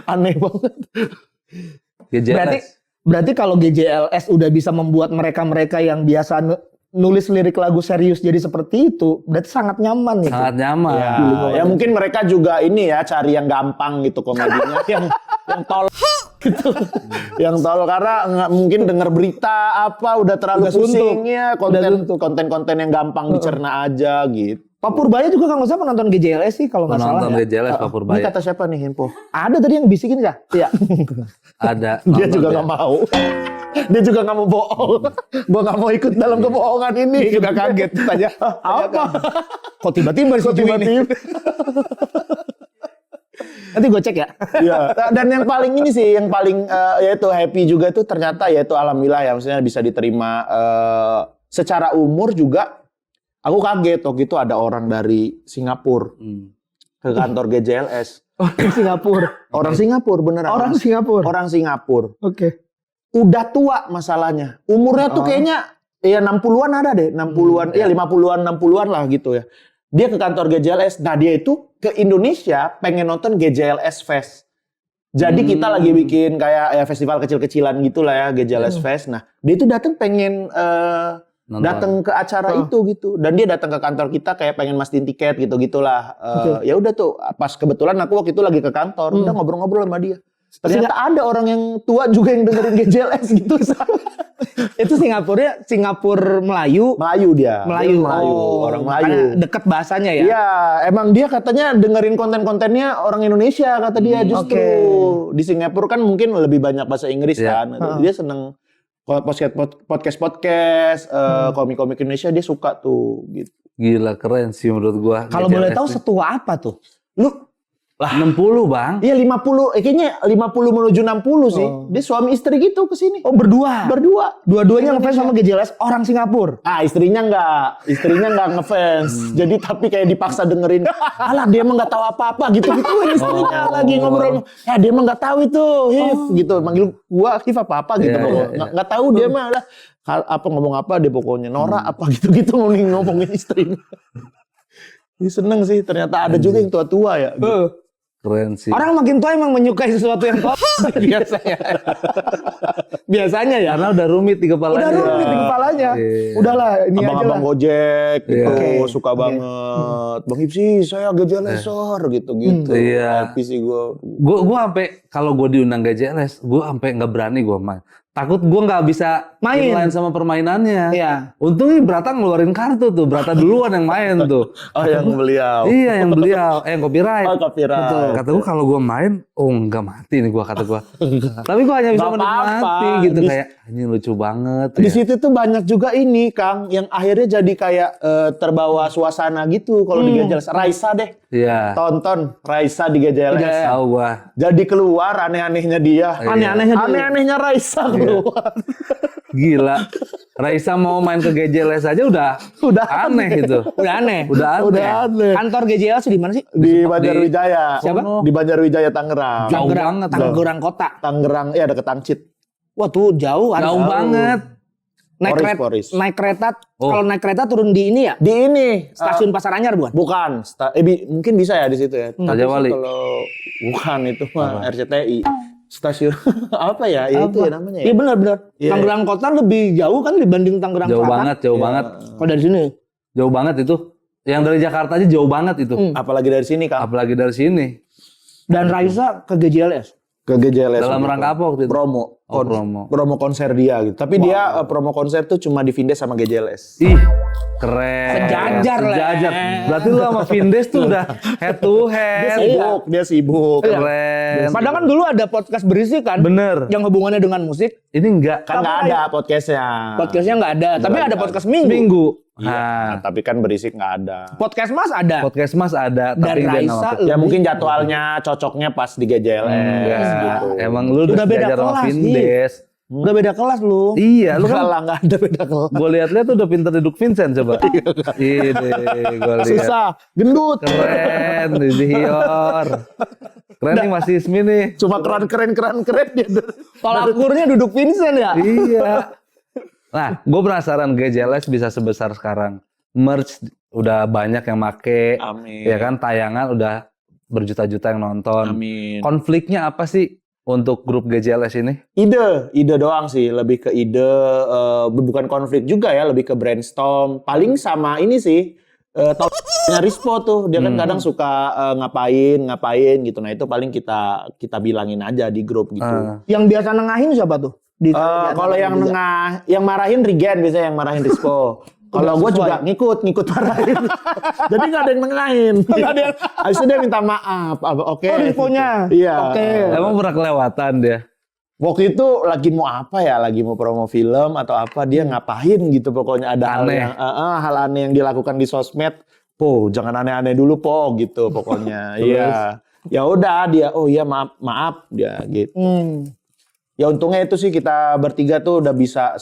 Aneh banget. GJLS. Berarti kalau GJLS udah bisa membuat mereka-mereka yang biasa nulis lirik lagu serius jadi seperti itu, berarti sangat nyaman nih. Sangat nyaman. Ya mungkin mereka juga ini ya cari yang gampang gitu komedinya. yang tol gitu. Yang tol karena mungkin denger berita apa udah terlalu Udah suntuk. pusing ya konten-konten yang gampang dicerna aja gitu. Pak Purbaya juga kan nggak usah menonton GJLS sih kalau nggak salah Menonton ya. GJLS Pak Ini Purbaya. kata siapa nih info? Ada tadi yang bisikin nggak? Iya. Ada. Dia nonton juga dia. nggak mau. Dia juga nggak mau bohong. Gua nggak mau ikut dalam kebohongan ini. Juga kaget tanya Apa? kok tiba-tiba Kok tiba-tiba? Nanti gue cek ya. Iya. Dan yang paling ini sih, yang paling yaitu happy juga tuh ternyata yaitu alhamdulillah ya, maksudnya bisa diterima secara umur juga. Aku kaget waktu itu ada orang dari Singapura ke kantor GJLS. Orang Singapura. Orang Singapura beneran. Orang Singapura. Orang Singapura. Oke. Udah tua masalahnya. Umurnya tuh kayaknya Iya 60-an ada deh, 60-an, iya 50-an, 60-an lah gitu ya. Dia ke kantor GJLS. Nah, dia itu ke Indonesia pengen nonton GJLS Fest. Jadi kita lagi bikin kayak ya festival kecil-kecilan gitulah ya, GJLS Fest. Nah, dia itu datang pengen datang ke acara itu gitu. Dan dia datang ke kantor kita kayak pengen mastiin tiket gitu-gitulah. Ya udah tuh, pas kebetulan aku waktu itu lagi ke kantor, udah ngobrol-ngobrol sama dia. Ternyata ada orang yang tua juga yang dengerin GJLS gitu. Itu Singapura Melayu. Melayu dia. Melayu. Orang Melayu. Karena deket bahasanya ya. Iya, emang dia katanya dengerin konten-kontennya orang Indonesia kata dia justru. Di Singapura kan mungkin lebih banyak bahasa Inggris kan. Dia seneng podcast, komik-komik Indonesia dia suka tuh gitu. Gila keren sih menurut gua. Kalau boleh tahu setua apa tuh? Lu 60 bang. Iya 50, kayaknya 50 menuju 60 sih. Dia suami istri gitu kesini. Oh berdua? Berdua. Dua-duanya ngefans sama GJLS orang Singapura? Istrinya nggak ngefans. Jadi tapi kayak dipaksa dengerin. Alah dia emang nggak tahu apa-apa gitu-gituin istrinya lagi ngobrol. Ya dia emang nggak tahu itu, Hif gitu. Manggil gua Hif apa-apa gitu. Nggak tahu dia mah lah. Apa ngomong apa dia pokoknya Nora apa gitu-gitu ngomongin istrinya. Ini seneng sih ternyata ada juga yang tua-tua ya. Gitu. Keren sih. Orang makin tua emang menyukai sesuatu yang tua biasanya. Biasanya ya. Karena udah rumit di kepalanya. Udahlah ini aja lah. Abang-abang Gojek gitu suka banget. Bang Ipsi saya GJLS-er gitu-gitu. Iya. Happy sih gue. Gue sampai kalau gue diundang GJLS, gue sampai nggak berani gue main. Takut gue nggak bisa inline sama permainannya. Iya. Untungnya Brata ngeluarin kartu tuh. Brata duluan yang main tuh. Oh yang beliau. Iya yang beliau. Yang copyright. Oh copyright. Kata gue kalau gue main, nggak mati nih gue kata gue. Tapi gue hanya bisa menikmati gitu kayak ini lucu banget. Di situ tuh banyak juga ini Kang yang akhirnya jadi kayak terbawa suasana gitu kalau di GJLS. Raisa deh. Iya. Tonton Raisa di GJLS. Tahu gue. Jadi keluar aneh-anehnya dia. Aneh-anehnya Raisa keluar. Gila. Raisa mau main ke GJLS aja udah aneh gitu. Udah aneh. Udah aneh. Kantor GJLS di mana sih? Di Banjarwijaya. Siapa? Di Banjarwijaya Tangerang. Jauh banget. Tangerang kota. Tangerang ya deket Tangcit. Wah tuh jauh. Jauh banget. Poris. Naik kereta. Kalau naik kereta turun di ini ya? Di ini Stasiun Pasar Anyar bukan? bukan. Mungkin bisa ya di situ ya. Tapi Raja Wali. kalau bukan itu mah RCTI. Stasiun apa ya? Itu ya namanya ya. Iya benar. Iya. Tangerang kota lebih jauh kan dibanding Tangerang Jauh Selatan. jauh banget. Kalau dari sini. Jauh banget itu. Yang dari Jakarta aja jauh banget itu. Apalagi dari sini Kang. Apalagi dari sini. Dan Raisa ke GJLS. Ke GJLS. Dalam rangka apa waktu itu? Promo. Promo Konser dia gitu. Tapi dia promo konser tuh cuma di Vindes sama GJLS. Ih, keren. Sejajar lah. Berarti lu sama Vindes tuh udah head to head. Dia sibuk. Keren. Padahal kan dulu ada podcast berisi kan. Bener. Yang hubungannya dengan musik. Ini enggak. Kan nggak ada podcastnya. Podcastnya nggak ada. Tapi ada podcast minggu. Minggu. Nah, tapi kan berisik nggak ada. Podcast Mas ada. Podcast Mas ada. Dan tapi dia nggak Raisa mau. Ya mungkin jadwalnya cocoknya pas di GJLS. Enggak. Gitu. Emang lu Udah udah beda belajar sama kelas, Vindes. Udah beda kelas lu. Iya, lu Enggak kan lah, nggak ada beda kelas. gue lihat-lihat tuh udah pinter duduk Vincent coba. Ini gue lihat. Susah, gendut. Keren, Zihior. Keren nih Mas Ismi nih. Cuma keren dia. Tolak ukurnya duduk Vincent ya. Iya. Nah, gue penasaran GJLS bisa sebesar sekarang. Merch udah banyak yang make. Amin. Ya kan, tayangan udah berjuta-juta yang nonton. Amin. Konfliknya apa sih untuk grup GJLS ini? Ide doang sih, lebih ke ide, bukan konflik juga ya, lebih ke brainstorm. Paling sama ini sih, taunya Rispo tuh, dia kan kadang suka ngapain gitu. Nah itu paling kita bilangin aja di grup gitu. Yang biasa nengahin siapa tuh? Kalau yang nengah, yang marahin Rigen biasanya yang marahin Rispo. Kalau gue juga ngikut marahin. Jadi nggak ada yang nengahin. Habis itu dia minta maaf. Oke. Oh, Risponya. Iya. Oke. Emang pernah kelewatan dia? Waktu itu lagi mau apa ya? Lagi mau promo film atau apa? Dia ngapain gitu pokoknya ada Aneh. hal aneh yang dilakukan di sosmed. Po, jangan aneh-aneh dulu po gitu pokoknya. Iya. Ya udah dia, oh iya maaf dia gitu. Ya untungnya itu sih kita bertiga tuh udah bisa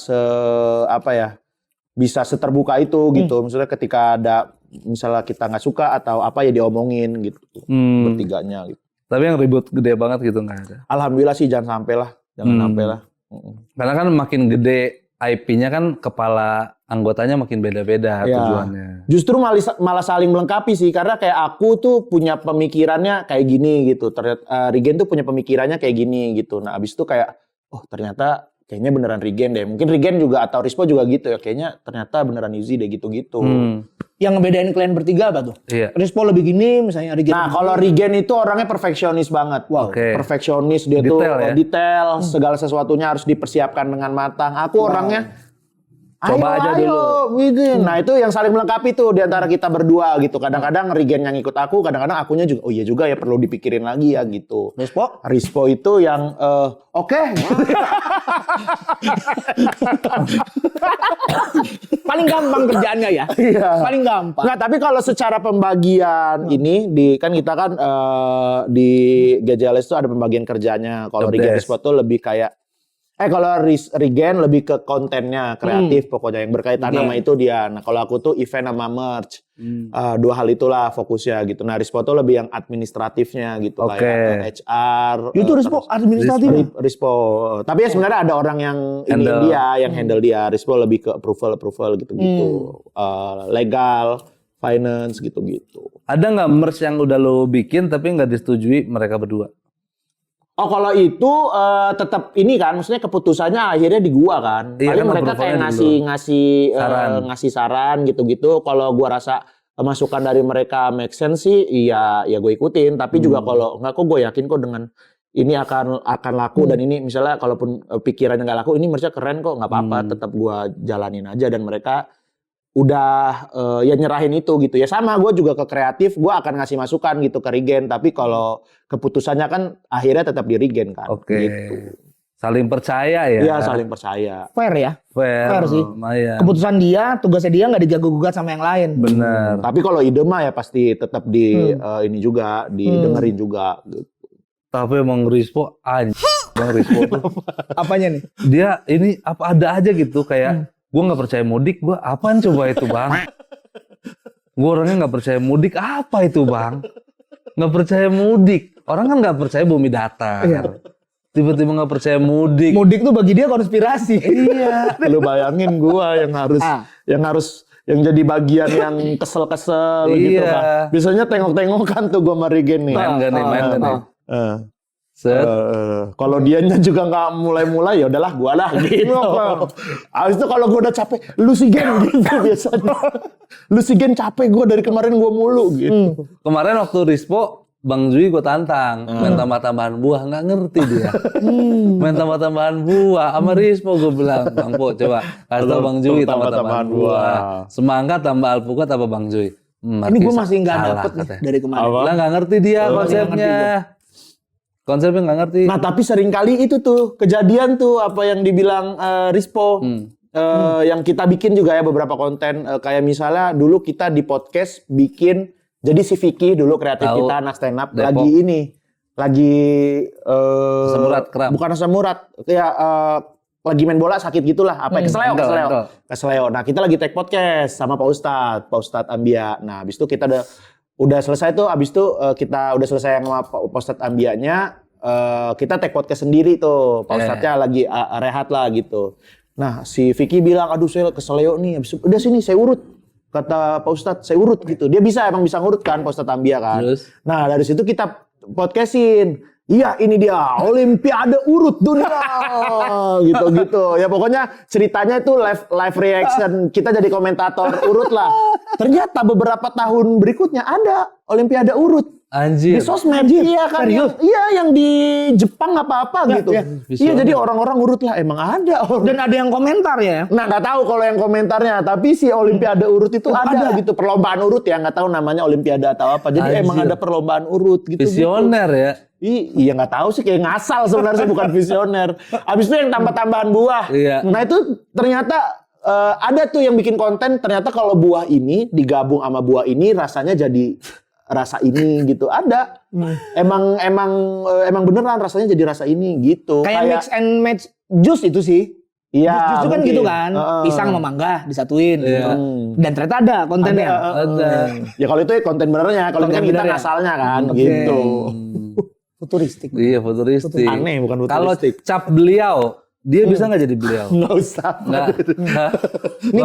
bisa seterbuka itu gitu. Misalnya ketika ada misalnya kita nggak suka atau apa ya diomongin gitu. Bertiganya gitu. Tapi yang ribut gede banget gitu nggak ada. Alhamdulillah sih jangan sampai lah. Karena kan Karena kan makin gede IP-nya kan kepala anggotanya makin beda-beda Ya. tujuannya. Justru malah saling melengkapi sih, karena kayak aku tuh punya pemikirannya kayak gini gitu. Ternyata Regen tuh punya pemikirannya kayak gini gitu. Nah abis itu kayak, oh ternyata kayaknya beneran Regen deh. Mungkin Regen juga atau Rispo juga gitu ya. Kayaknya ternyata beneran Yuzi deh gitu-gitu. Yang ngebedain kalian bertiga apa tuh? Iya. Rispo lebih gini, misalnya Regen. Nah kalau Regen itu orangnya perfeksionis banget. Wow. Oke. Perfeksionis, dia Detail tuh ya? detail, segala sesuatunya harus dipersiapkan dengan matang. Aku orangnya Coba aja dulu. Gitu. Nah itu yang saling melengkapi tuh di antara kita berdua gitu. Kadang-kadang Regen yang ikut aku, kadang-kadang akunya juga, oh iya juga ya perlu dipikirin lagi ya gitu. Rispo itu yang oke. Paling gampang kerjaannya ya. Iya. Paling gampang. Nah tapi kalau secara pembagian ini kan kita kan di GJLS itu ada pembagian kerjanya. Kalau The Regen best. Rispo tuh lebih kayak kalau Regen lebih ke kontennya, kreatif pokoknya yang berkaitan sama itu dia. Nah kalau aku tuh event sama merch. Dua hal itulah fokusnya gitu. Nah Rispo tuh lebih yang administratifnya gitu. Oke. Kayak HR. Itu Rispo administratif. Rispo. Tapi ya sebenarnya ada orang yang Handle. handle dia. Rispo lebih ke approval gitu-gitu. Legal, finance gitu-gitu. Ada nggak merch yang udah lo bikin tapi nggak disetujui mereka berdua? Oh kalau itu tetap ini kan, maksudnya keputusannya akhirnya di gua kan. Iya, Paling kan mereka kayak approvalnya ngasih saran gitu-gitu. Kalau gua rasa masukan dari mereka make sense sih, iya ya gue ikutin. Tapi juga kalau enggak, kok gue yakin kok dengan ini akan laku dan ini misalnya kalaupun pikirannya nggak laku, ini mereka keren kok, nggak apa-apa, tetap gua jalanin aja dan mereka udah ya nyerahin itu gitu ya. Sama gue juga ke kreatif, gue akan ngasih masukan gitu ke Regen, tapi kalau keputusannya kan akhirnya tetap di Regen kan. Oke. Gitu. Saling percaya ya. Iya saling percaya. Fair ya. Fair sih. lumayan. Keputusan dia, tugasnya dia nggak dijago-gugat sama yang lain. Bener. Tapi kalau ide mah ya pasti tetap di ini juga didengerin juga. Gitu. Tapi emang Rispo Bang Rispo tuh. Apanya nih? Dia ini apa ada aja gitu kayak gue nggak percaya mudik, gue apaan coba itu bang? Gue orangnya nggak percaya mudik, apa itu bang? Nggak percaya mudik, orang kan nggak percaya bumi datar. Tiba-tiba nggak percaya mudik. Mudik tuh bagi dia konspirasi. Iya. Lu bayangin gua yang harus yang jadi bagian yang kesel-kesel gitu kan. Biasanya tengok-tengokan tuh gua sama Regen nih. Main gak nih? Set. Kalau dianya juga nggak mulai-mulai ya udahlah gua lah gitu. Habis itu kalau gua udah capek, lu si Gen gitu biasanya. Lu si Gen capek gua dari kemarin gua mulu gitu. Kemarin waktu Rispo, Bang Zui gue tantang main tambah-tambahan buah, nggak ngerti dia. Main tambah-tambahan buah sama Rispo gue bilang, Bang Po coba kasih tau Bang Zui tambah-tambahan buah. Semangka tambah alpukat apa Bang Zui? Ini gue masih nggak dapet nih dari kemarin. Lah nggak ngerti dia konsepnya. Konsepnya nggak ngerti. Nah tapi seringkali itu tuh kejadian tuh apa yang dibilang Rispo. Yang kita bikin juga ya beberapa konten. Kayak misalnya dulu kita di podcast bikin. Jadi si Vicky dulu kreatif kita anak stand up. Depok. Lagi ini. Lagi. Asam urat, kram. Bukan asam urat. Kayak lagi main bola sakit gitulah. Apa ya? Keseleo. Nah kita lagi take podcast sama Pak Ustadz Ambia. Nah habis itu kita udah selesai tuh, abis itu kita udah selesai sama Pak Ustadz Ambianya, kita take podcast sendiri tuh, Pak Ustadznya lagi rehat lah gitu. Nah si Vicky bilang, aduh saya keseleo nih, abis itu, udah sini saya urut, kata Pak Ustadz saya urut gitu. Dia emang bisa ngurut kan Pak Ustadz Ambia kan. Terus? Nah dari situ kita podcastin. Iya ini dia Olimpiade urut dunia gitu. Ya pokoknya ceritanya itu live reaction, kita jadi komentator urut lah. Ternyata beberapa tahun berikutnya ada Olimpiade urut. Anjir. Di sosmed. Iya kan. Yang di Jepang apa-apa gitu. Iya jadi orang-orang urut lah, emang ada. Dan ada yang komentar ya. Nah nggak tahu kalau yang komentarnya, tapi si Olimpiade urut itu ada gitu, perlombaan urut ya, nggak tahu namanya Olimpiade atau apa. Jadi emang ada perlombaan urut gitu. Visioner ya. Iya nggak tahu sih, kayak ngasal sebenarnya, bukan visioner. Abis itu yang tambah-tambahan buah. Iya. Nah itu ternyata ada tuh yang bikin konten, ternyata kalau buah ini digabung sama buah ini rasanya jadi rasa ini gitu. Ada. Emang beneran rasanya jadi rasa ini gitu. Kayak mix and match jus itu sih. Iya. Jus kan gitu kan. Pisang sama mangga disatuin gitu. Dan ternyata ada kontennya. Ada. Ya kalau itu ya konten benernya, kalau ini kan kita ngasalnya kan gitu. Futuristik. Iya futuristik. Aneh bukan Kalau futuristik. cap beliau dia bisa nggak jadi beliau? Nggak usah. Nggak. Ini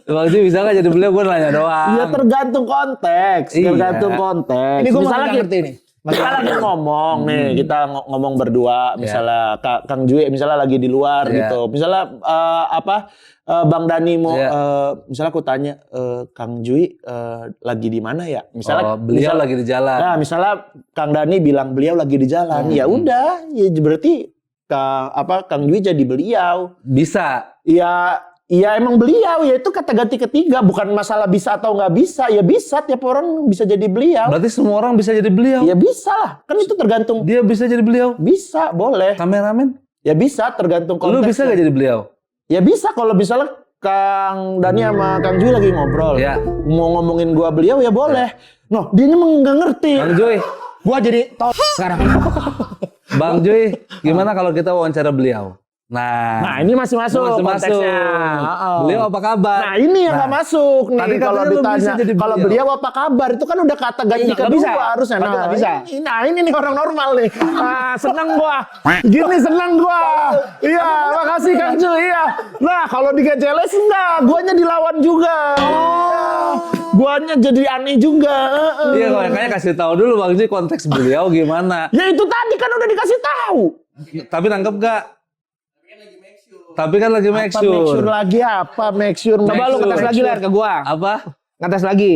Bang Jui bisa nggak jadi beliau? Gue nanya doang. Ya tergantung konteks. Iya. Tergantung konteks. Ini gue Misalnya malah ngerti nih. kita lagi ngomong nih, kita ngomong berdua, misalnya Kang Jui misalnya lagi di luar gitu. Misalnya Bang Dani mau misalnya aku tanya Kang Jui lagi di mana ya? Misalnya beliau lagi di jalan. Nah, misalnya Kang Dani bilang beliau lagi di jalan. Ya udah, ya berarti Kang Jui jadi beliau. Bisa. Iya emang beliau, ya itu kata ganti ketiga, bukan masalah bisa atau nggak bisa. Ya bisa, tiap orang bisa jadi beliau. Berarti semua orang bisa jadi beliau. Ya bisa lah, kan itu tergantung. Dia bisa jadi beliau. Bisa, boleh. Kameramen? Ya bisa, tergantung konteksnya. Lu bisa gak jadi beliau? Ya bisa, kalau misalnya Kang Dani sama Kang Jui lagi ngobrol. Ya. Mau ngomongin gua beliau ya boleh. Noh, dia emang nggak ngerti. Bang Jui. Gua jadi sekarang. Bang Jui, gimana kalau kita wawancara beliau? Nah ini masih masuk konteksnya. Beliau apa kabar? Nah ini yang nggak masuk nih. Tadi Kalau ditanya, kalau beliau apa kabar itu kan udah kata ganti Nggak kedua bisa. harusnya. Berarti nggak bisa. Ini nih orang normal nih. Seneng gua. Gini seneng gua. Iya, makasih Kang Jui. Iya. Nah kalau digajeles enggak, guanya dilawan juga. Guanya jadi aneh juga. Iya, makanya kasih tahu dulu Bang Jui konteks beliau gimana. Ya itu tadi kan udah dikasih tahu. Tapi nangkep gak? Tapi kan lagi make sure. Make sure lagi apa? Make sure. Coba lu ngetes lagi Ler ke gua. Apa? Ngetes lagi.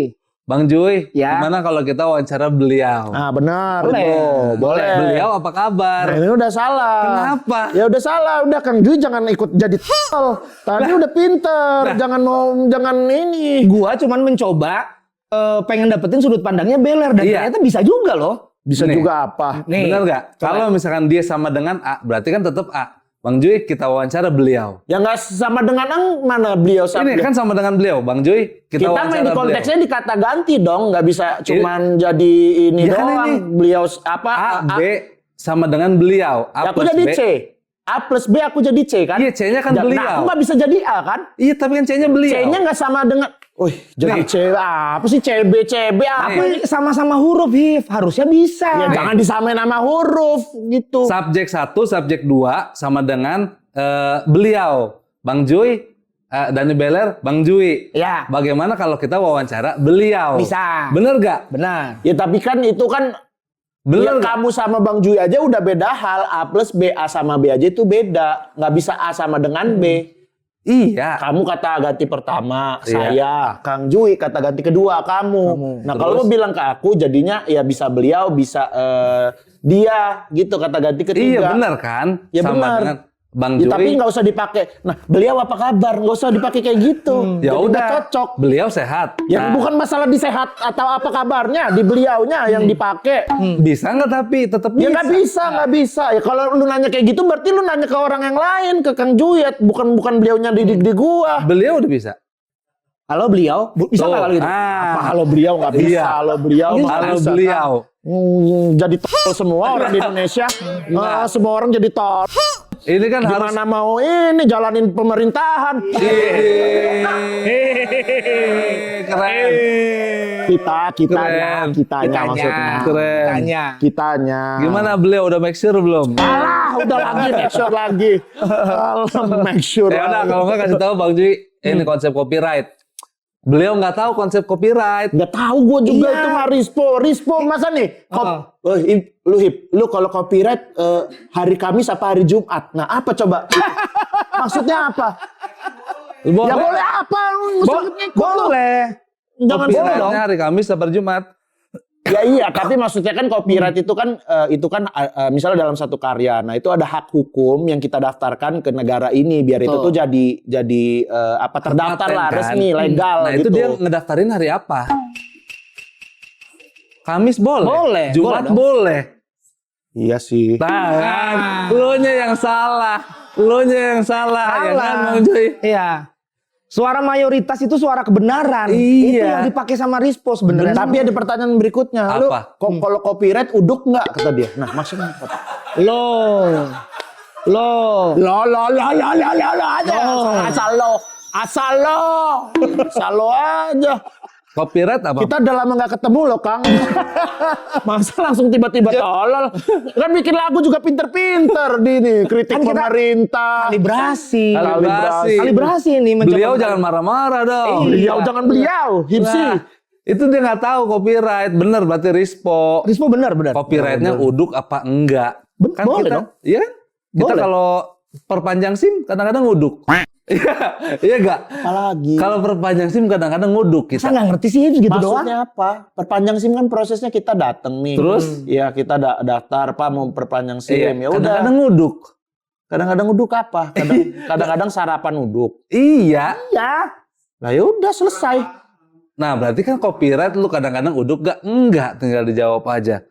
Bang Jui, Ya. gimana kalau kita wawancara beliau? Ah benar. Boleh. Itu. Boleh. Beliau apa kabar? Nah, ini udah salah. Kenapa? Ya udah salah, udah Kang Jui jangan ikut jadi tol. Tadi udah pinter, jangan ini. Gua cuman mencoba pengen dapetin sudut pandangnya Beler dan Iya. ternyata bisa juga loh. Bisa Nih. juga apa? Nih. Benar nggak? Kalau misalkan dia sama dengan A, berarti kan tetap A. Bang Jui, kita wawancara beliau. Ya nggak sama dengan mana beliau sama. Ini kan sama dengan beliau, Bang Jui. kita wawancara main di konteksnya beliau. dikata ganti dong, nggak bisa cuman jadi ini Ya kan doang. ini. Beliau apa? A, B sama dengan beliau. Ya A aku plus jadi B. C. A plus B aku jadi C kan? Iya, C-nya kan Nah, beliau. aku nggak bisa jadi A kan? Iya, tapi kan C-nya beliau. C-nya nggak sama dengan. Wih, jadi Nih. C apa sih CB apa? Tapi sama-sama huruf Hif, harusnya bisa. Ya jangan disamain nama huruf gitu. Subjek 1, subjek 2 sama dengan beliau. Bang Jui, Dani Beler, Bang Jui. Ya. Bagaimana kalau kita wawancara beliau? Bisa. Bener gak? Benar. Ya tapi kan itu kan Bener ya, nggak? kamu sama Bang Jui aja udah beda hal. A plus B, A sama B aja itu beda. Nggak bisa A sama dengan B. Iya. Kamu kata ganti pertama, Iya. saya. Kang Jui kata ganti kedua, kamu. Nah kalau Terus? lu bilang ke aku jadinya ya bisa beliau, bisa dia gitu kata ganti ketiga. Iya bener kan? Ya sama benar. dengan Bang Ya, Jui. tapi nggak usah dipakai. Nah beliau apa kabar? Nggak usah dipakai kayak gitu. Ya Jadi udah. nggak cocok. Beliau sehat. Yang Nah, bukan masalah di sehat atau apa kabarnya, di beliaunya yang dipakai. bisa nggak tapi tetap Ya bisa. nggak bisa, nggak bisa. Ya kalau lu nanya kayak gitu, berarti lu nanya ke orang yang lain, ke Kang Juyet, bukan beliaunya di gua. Beliau udah bisa. Halo beliau, bisa Tuh. nggak kalau gitu? Apa halo beliau nggak bisa? Iya. Halo beliau, nggak Kalau bisa, beliau. kan? Jadi tol semua orang di Indonesia. Semua orang jadi tol. Ini kan harus. Gimana mau ini jalanin pemerintahan? Keren. Kitanya Keren. maksudnya. Keren. Tanya. Kitanya. Gimana beliau udah make sure belum? Alah, udah lagi make sure lagi. Alah, make sure. Ya udah lagi. kalau nggak kasih tahu Bang Jui, ini konsep copyright. Beliau nggak tahu konsep copyright. Nggak tahu gue juga Iya. itu mah Rispo masa nih? Lu kalau copyright hari Kamis apa hari Jumat? Nah apa coba? Maksudnya apa? Ya boleh apa? Boleh. Jangan boleh dong. Copyrightnya hari Kamis atau Jumat. Ya iya, tapi maksudnya kan copyright itu kan misalnya dalam satu karya. Nah, itu ada hak hukum yang kita daftarkan ke negara ini biar itu tuh jadi terdaftar Paten, lah kan? resmi, legal Nah gitu. itu dia ngedaftarin hari apa? Kamis boleh. Boleh, Jumat boleh dong. boleh. Iya sih. Nah, kan? Lo nya yang salah. Ya kan Bang Jui? Iya. Suara mayoritas itu suara kebenaran. Iya. Itu yang dipakai sama Rispo sebenarnya. Tapi ada pertanyaan berikutnya. Lu Apa? kalau copyright uduk nggak kata dia? Nah, maksudnya apa? Lo aja. Asal lo aja. Copyright apa? Kita udah lama nggak ketemu loh, Kang. Masa langsung tiba-tiba tolol? Kan bikin lagu juga pinter-pinter di nih, kritik Kan kita pemerintah. Kalibrasi ini. Beliau jangan marah-marah dong. Beliau jangan beliau, Hipsi. Nah, itu dia nggak tahu copyright. Bener berarti Rispo. Rispo benar. Copyrightnya uduk apa enggak? Kan boleh kita, dong. iya kan? Kita Boleh. kalau perpanjang SIM kadang-kadang nguduk. Iya enggak? Apalagi? Kalau perpanjang SIM kadang-kadang nguduk kita. Saya nggak ngerti sih gitu doang. Maksudnya apa? Perpanjang SIM kan prosesnya kita datang nih. Terus? Ya kita daftar Pak mau perpanjang SIM. Iya, Ya udah. kadang-kadang nguduk. Kadang-kadang uduk apa? Kadang-kadang sarapan uduk. Iya. Nah ya udah selesai. Nah, berarti kan copyright lu kadang-kadang uduk gak? Enggak, tinggal dijawab aja.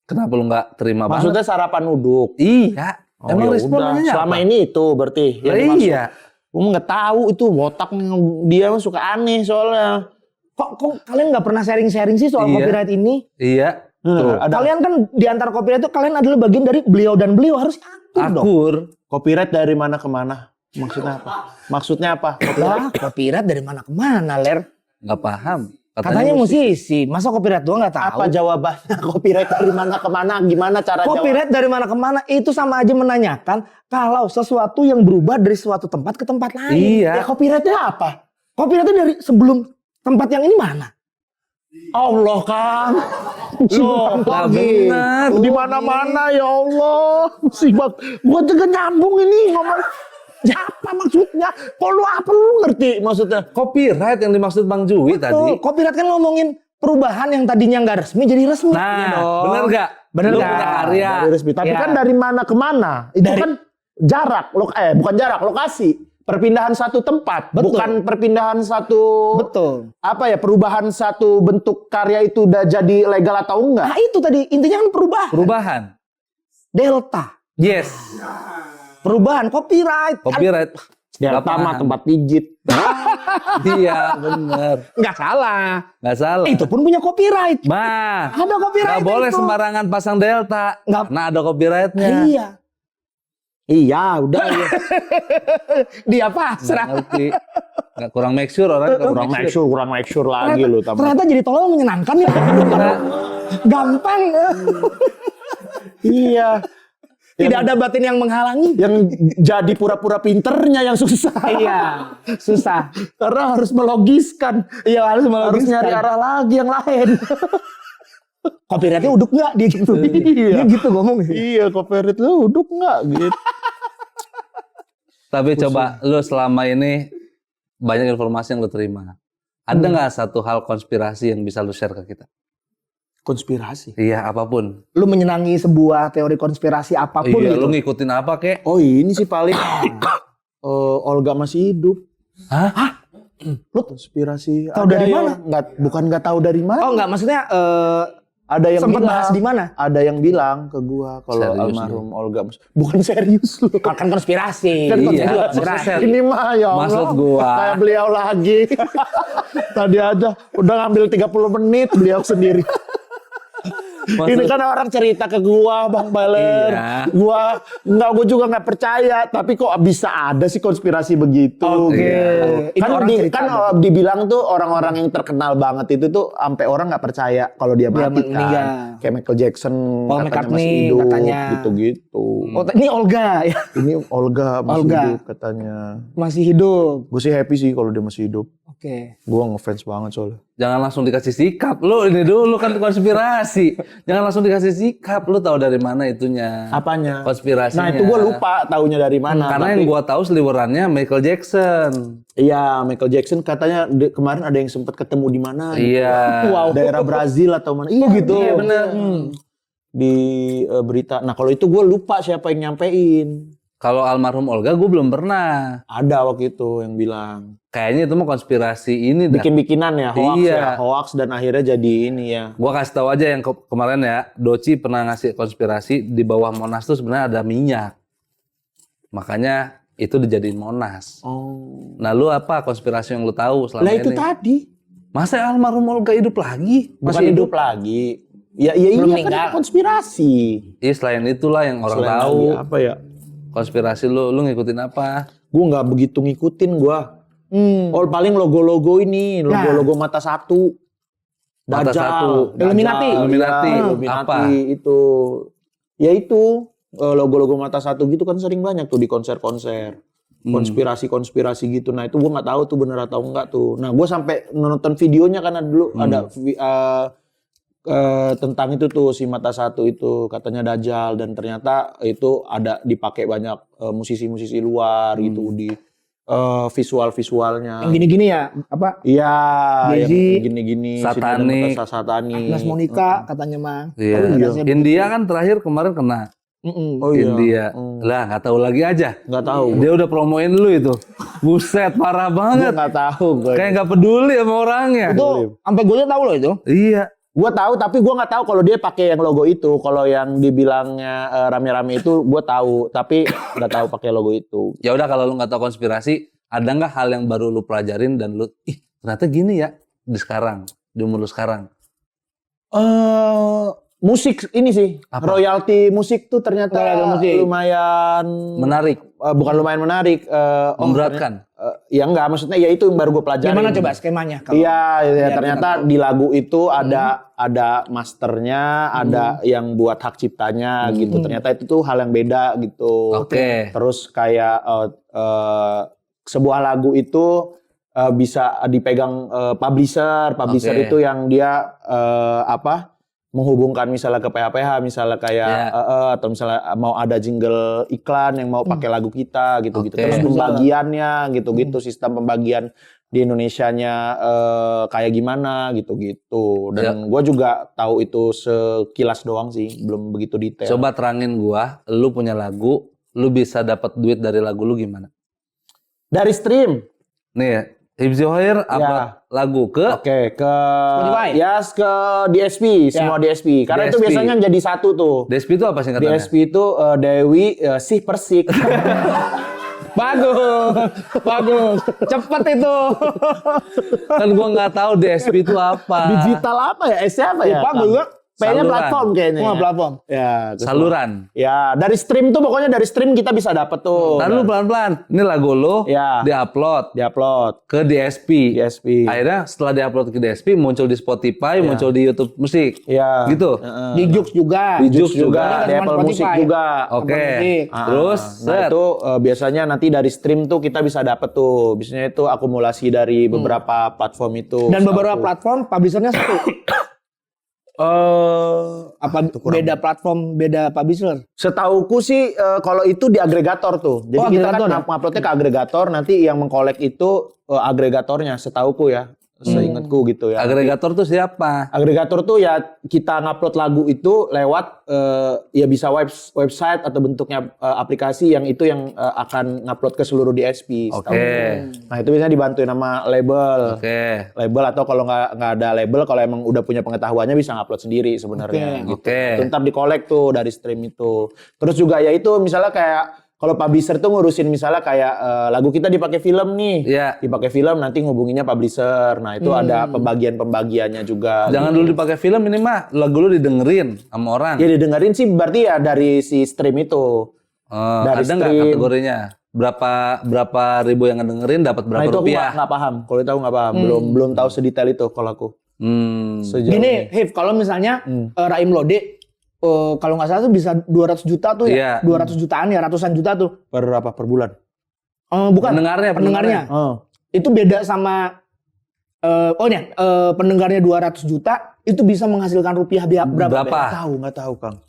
Kenapa lu nggak terima banget? Maksudnya sarapan uduk. Iya. Emang ya responnya udah. Selama apa? ini itu berarti. Lah yang dimaksud. iya. Gue nggak tahu itu otaknya dia mah suka aneh soalnya. Kok kalian nggak pernah sharing-sharing sih soal Iya. copyright ini? Iya. Tuh. Ada Kalian kan di antara copyright itu kalian adalah bagian dari beliau dan beliau harus akur dong. Akur. copyright dari mana ke mana? Maksudnya apa? Maksudnya apa? Lah, copyright dari mana ke mana, Ler? Nggak paham. Katanya musisi, masa copyright doang nggak tahu? Apa jawabannya? Copyright dari mana ke mana? Gimana cara jawab? Copyright dari mana ke mana itu sama aja menanyakan kalau sesuatu yang berubah dari suatu tempat ke tempat lain. Iya. Ya copyrightnya apa? Copyright itu dari sebelum tempat yang ini mana? Allah, Kang. Loh, lah benar. Di mana-mana ya Allah. Musibah. Gua juga nyambung ini ngomong. Apa maksudnya? Apa lu ngerti maksudnya? Copyright yang dimaksud Bang Jui tadi. Tuh, copyright kan ngomongin perubahan yang tadinya nggak resmi jadi resmi. Nah, Iya dong. bener gak? Bener Lu nggak? punya karya. Dari resmi. Tapi Ya. kan dari mana ke mana? Itu Dari- kan jarak. Bukan jarak, lokasi. Perpindahan satu tempat. Betul. Bukan perpindahan satu... Betul. Apa ya, perubahan satu bentuk karya itu udah jadi legal atau enggak? Nah itu tadi intinya kan perubahan. Perubahan. Delta. Yes. Perubahan copyright. Copyright. Delta Nggak mah paham. tempat pijit. Iya, bener. Nggak salah. Nggak salah. Itu pun punya copyright. Mah. Ada copyright. Nggak boleh itu. sembarangan pasang delta. Nggak. Nah, ada copyrightnya. Iya. Iya, udah. Ya. Dia Nggak pasrah. ngerti. Nggak kurang make sure orang. kurang make sure lagi lu Ternyata jadi tolol menyenangkan ya. Gampang. Iya. Tidak ada batin yang menghalangi. Yang jadi pura-pura pinternya yang susah. Iya. Susah. Karena harus melogiskan. Iya harus Harus melogiskan. nyari arah lagi yang lain. Copyrightnya uduk nggak dia gitu. Iya. Dia gitu ngomong. Iya, copyright lu uduk nggak gitu. Tapi coba lu selama ini banyak informasi yang lu terima. Ada nggak satu hal konspirasi yang bisa lu share ke kita? Konspirasi. Iya, apapun. Lu menyenangi sebuah teori konspirasi apapun Iya, gitu. lu ngikutin apa kek? Oh, ini sih paling Olga masih hidup. Hah? Lu konspirasi. Tahu Ada dari yang mana? Bukan nggak tahu dari mana. Oh enggak, maksudnya Ada yang sempat bilang. bahas di mana? Ada yang bilang ke gua kalau Serius almarhum Olga bukan serius lu. Kan konspirasi. Kan Iya, konspirasi. maksudnya Ini mah ya Allah. maksud gua. Kayak beliau lagi. Tadi aja udah ngambil 30 menit beliau sendiri. Ini kan orang cerita ke gua, Bang Baler. Iya. Gua juga nggak percaya, tapi kok bisa ada sih konspirasi begitu. Oke. Iya. Itu orang cerita. Dibilang tuh orang-orang yang terkenal banget itu tuh sampai orang nggak percaya kalau dia Dia mati meninggal. kan. Kayak Michael Jackson Paul katanya McCartney masih hidup katanya. gitu-gitu. Oh, ini Olga ya. Ini Olga masih Olga. hidup katanya. Masih hidup. Gue sih happy sih kalau dia masih hidup. Oke. Gue ngefans banget soalnya. Jangan langsung dikasih sikap. Lu ini dulu kan konspirasi. Jangan langsung dikasih sikap. Lu tahu dari mana itunya? Apanya? Konspirasinya. Nah itu gue lupa taunya dari mana. Karena tapi- yang gua tahu seliwerannya Michael Jackson. Iya, Michael Jackson katanya kemarin ada yang sempat ketemu di mana? Iya. Wow. Daerah Brazil atau mana? Iya gitu. Iya benar. Di berita. Nah kalau itu gue lupa siapa yang nyampein. Kalau almarhum Olga gue belum pernah. Ada waktu itu yang bilang. Kayaknya itu mah konspirasi ini dah. Bikin-bikinan ya, hoax Iya. ya. Hoax dan akhirnya jadi ini ya. Gua kasih tahu aja yang kemarin ya, Doci pernah ngasih konspirasi di bawah Monas tuh sebenarnya ada minyak. Makanya itu dijadiin Monas. Oh. Nah, lu apa konspirasi yang lu tahu selama Lah ini? itu tadi. Masa almarhum Olga hidup lagi? Bukan hidup lagi. Ya iya Belum kan meninggal. itu konspirasi. Iya, selain itulah yang orang Selain tahu. lagi apa ya? Konspirasi lu ngikutin apa? Gue nggak begitu ngikutin gue. Oh paling logo-logo ini, logo-logo mata satu. Mata satu. Illuminati. Apa? Itu. Ya itu logo-logo mata satu gitu kan sering banyak tuh di konser-konser. Konspirasi-konspirasi gitu. Nah, itu gua nggak tahu tuh bener atau enggak tuh. Nah, gua sampai nonton videonya karena dulu ada tentang itu tuh si mata satu itu katanya Dajjal dan ternyata itu ada dipakai banyak musisi-musisi luar gitu di visual-visualnya. Yang gini-gini ya, apa? Iya, Jay-Z, yang gini-gini. Satanik. Satanik. Agnes Monica katanya mah. Iya. India kan terakhir kemarin kena. Oh iya. India. Lah nggak tahu lagi aja. Nggak tahu. Dia udah promoin lu itu. Buset, parah banget. Gue nggak tahu. Kayak nggak peduli sama orangnya. Itu sampai gue tahu loh itu. Iya. Gue tahu tapi gue nggak tahu kalau dia pakai yang logo itu. Kalau yang dibilangnya rame-rame itu gue tahu tapi nggak tahu pakai logo itu. Ya udah kalau lu nggak tahu konspirasi, ada nggak hal yang baru lu pelajarin dan lu ternyata gini ya di sekarang, di umur lu sekarang? Musik ini sih, royalti musik tuh ternyata lumayan menarik. Bukan lumayan menarik, memberatkan. Ya enggak, maksudnya ya itu yang baru gue pelajari. Gimana coba skemanya? Iya, ternyata di lagu itu ada masternya, ada yang buat hak ciptanya gitu. Ternyata itu tuh hal yang beda gitu. Oke. Terus kayak sebuah lagu itu bisa dipegang publisher itu yang dia menghubungkan misalnya ke PH-PH, misalnya kayak atau misalnya mau ada jingle iklan yang mau pakai lagu kita gitu-gitu. Terus pembagiannya gitu-gitu, sistem pembagian di Indonesianya kayak gimana gitu-gitu. Dan gue juga tahu itu sekilas doang sih, belum begitu detail. Coba terangin gua, lu punya lagu, lu bisa dapat duit dari lagu lu gimana? Dari stream. Nih ya, Hibzi Hoyer upload lagu ke Spotify. Ke DSP, semua DSP. Karena DSP. itu biasanya jadi satu tuh. DSP itu apa singkatannya? DSP itu Dewi Sih Persik. Bagus. Cepet itu. Kan gua nggak tahu DSP itu apa. Digital apa ya? Apa ya? Lupa gue. P-nya Saluran. platform kayaknya. Semua platform. Ya, Saluran. Ya, dari stream tuh pokoknya dari stream kita bisa dapet tuh. Ntar lu pelan-pelan. Ini lagu lu diupload ke DSP. Akhirnya setelah diupload ke DSP muncul di Spotify, muncul di YouTube musik. Iya. Gitu. Di Joox juga. Di Joox juga, di Teman Apple Music Spotify. juga. Oke. Terus Nah itu biasanya nanti dari stream tuh kita bisa dapet tuh. Biasanya itu akumulasi dari beberapa platform itu. Dan beberapa platform publishernya satu. Apa beda platform, beda publisher? Setauku sih kalau itu di agregator tuh. Jadi kita kan uploadnya ke agregator, nanti yang mengkolek itu agregatornya. Setauku ya, seingatku gitu ya. Agregator tuh siapa? Agregator tuh ya kita ngupload lagu itu lewat ya bisa website atau bentuknya aplikasi yang itu yang akan ngupload ke seluruh DSP. Nah itu biasanya dibantuin sama label. Label atau kalau nggak ada label, kalau emang udah punya pengetahuannya bisa ngupload sendiri sebenarnya. Gitu. Ntar di-collect tuh dari stream itu. Terus juga ya itu misalnya kayak kalau publisher tuh ngurusin misalnya kayak lagu kita dipakai film nih, dipakai film nanti ngubunginya publisher. Nah itu ada pembagian-pembagiannya juga. Jangan dulu dipakai film, ini mah lagu lu didengerin sama orang. Ya didengerin sih berarti ya dari si stream itu. Dari ada nggak kategorinya? Berapa ribu yang ngedengerin dapat berapa rupiah? Nah itu aku nggak paham. Kalau itu aku nggak paham. Belum tahu sedetail itu kalau aku. Gini, Hif, kalau misalnya Raim Lode kalau nggak salah tuh bisa 200 juta tuh ya. 200 jutaan ya, ratusan juta tuh. Per bulan? Bukan. Pendengarnya. Itu beda sama pendengarnya 200 juta itu bisa menghasilkan rupiah berapa? Nggak tahu Kang.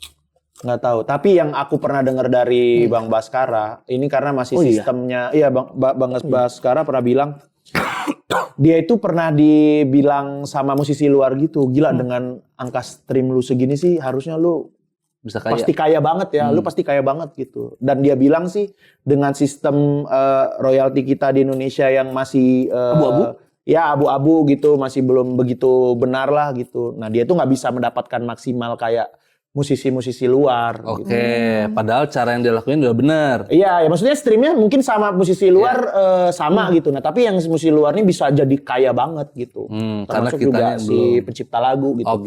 Nggak tahu. Tapi yang aku pernah dengar dari Bang Baskara, ini karena masih sistemnya, Bang Baskara pernah bilang dia itu pernah dibilang sama musisi luar gitu, gila dengan angka stream lu segini sih harusnya lu bisa kaya. Pasti kaya banget ya, lu pasti kaya banget gitu. Dan dia bilang sih dengan sistem royalti kita di Indonesia yang masih abu-abu, ya abu-abu gitu, masih belum begitu benar lah gitu. Nah dia tuh nggak bisa mendapatkan maksimal kayak musisi-musisi luar. Padahal cara yang dia lakuin udah bener. Iya, ya maksudnya streamnya mungkin sama musisi luar sama gitu. Nah, tapi yang musisi luar ini bisa jadi kaya banget gitu. Termasuk juga si pencipta lagu gitu.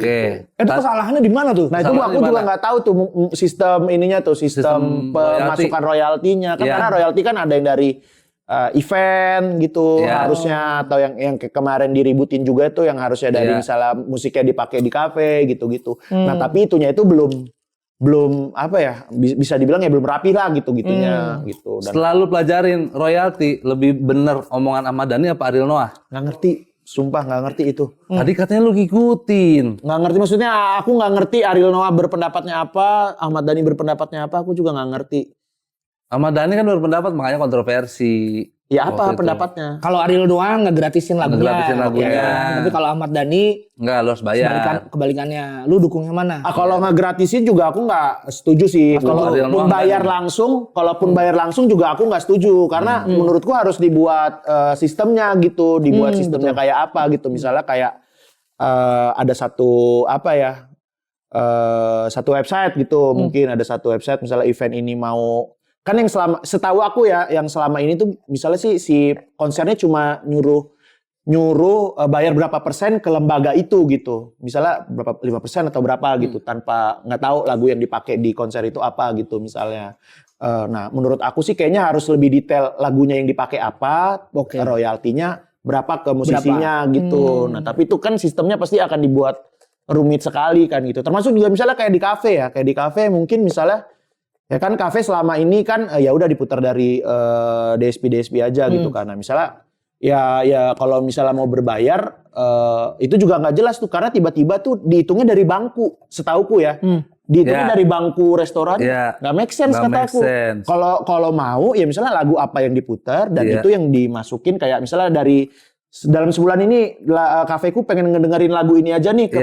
Itu kesalahannya di mana tuh? Nah, itu aku juga nggak tahu tuh sistem ininya tuh, sistem pemasukan royaltinya. Kan karena royalti kan ada yang dari event gitu harusnya, atau yang kemarin diributin juga tuh yang harusnya dari misalnya musiknya dipakai di kafe gitu-gitu. Nah tapi itunya itu belum apa ya, bisa dibilang ya belum rapi lah gitu-gitunya gitu. Dan setelah lu pelajarin royalti, lebih bener omongan Ahmad Dhani apa Ariel Noah? nggak ngerti, sumpah nggak ngerti itu. Tadi katanya lu ngikutin. Nggak ngerti, maksudnya aku nggak ngerti Ariel Noah berpendapatnya apa, Ahmad Dhani berpendapatnya apa, aku juga nggak ngerti. Ahmad Dhani kan berpendapat makanya kontroversi. Ya apa waktu itu. pendapatnya? Kalau Ariel doang ngegratisin lagunya. Ngegratisin lagunya. Ya, tapi kalau Ahmad Dhani Enggak, lu harus bayar. kebalikannya. Lu dukung yang mana? Kalau ngegratisin juga aku nggak setuju sih. Kalau Ariel Kalaupun Noah bayar nggak langsung, kalaupun bayar langsung juga aku nggak setuju. Karena menurutku harus dibuat sistemnya gitu, dibuat sistemnya kayak apa gitu. Misalnya kayak ada satu apa ya, satu website gitu. Mungkin ada satu website misalnya event ini mau, kan yang setahu aku ya, yang selama ini tuh misalnya si konsernya cuma nyuruh bayar berapa persen ke lembaga itu gitu. Misalnya berapa 5% atau berapa gitu, tanpa nggak tahu lagu yang dipakai di konser itu apa gitu misalnya. Nah, menurut aku sih kayaknya harus lebih detail lagunya yang dipakai apa, royaltinya berapa ke musisinya gitu. Nah, tapi itu kan sistemnya pasti akan dibuat rumit sekali kan gitu. Termasuk juga misalnya kayak di kafe ya, kayak di kafe mungkin misalnya ya kan kafe selama ini kan ya udah diputar dari DSP aja gitu kan. Nah, misalnya ya kalau misalnya mau berbayar itu juga nggak jelas tuh, karena tiba-tiba tuh dihitungnya dari bangku, setauku ya. Dihitungnya dari bangku restoran, nggak make sense kataku. Kalau mau ya misalnya lagu apa yang diputar dan itu yang dimasukin, kayak misalnya dari dalam sebulan ini kafeku pengen ngedengerin lagu ini aja nih ke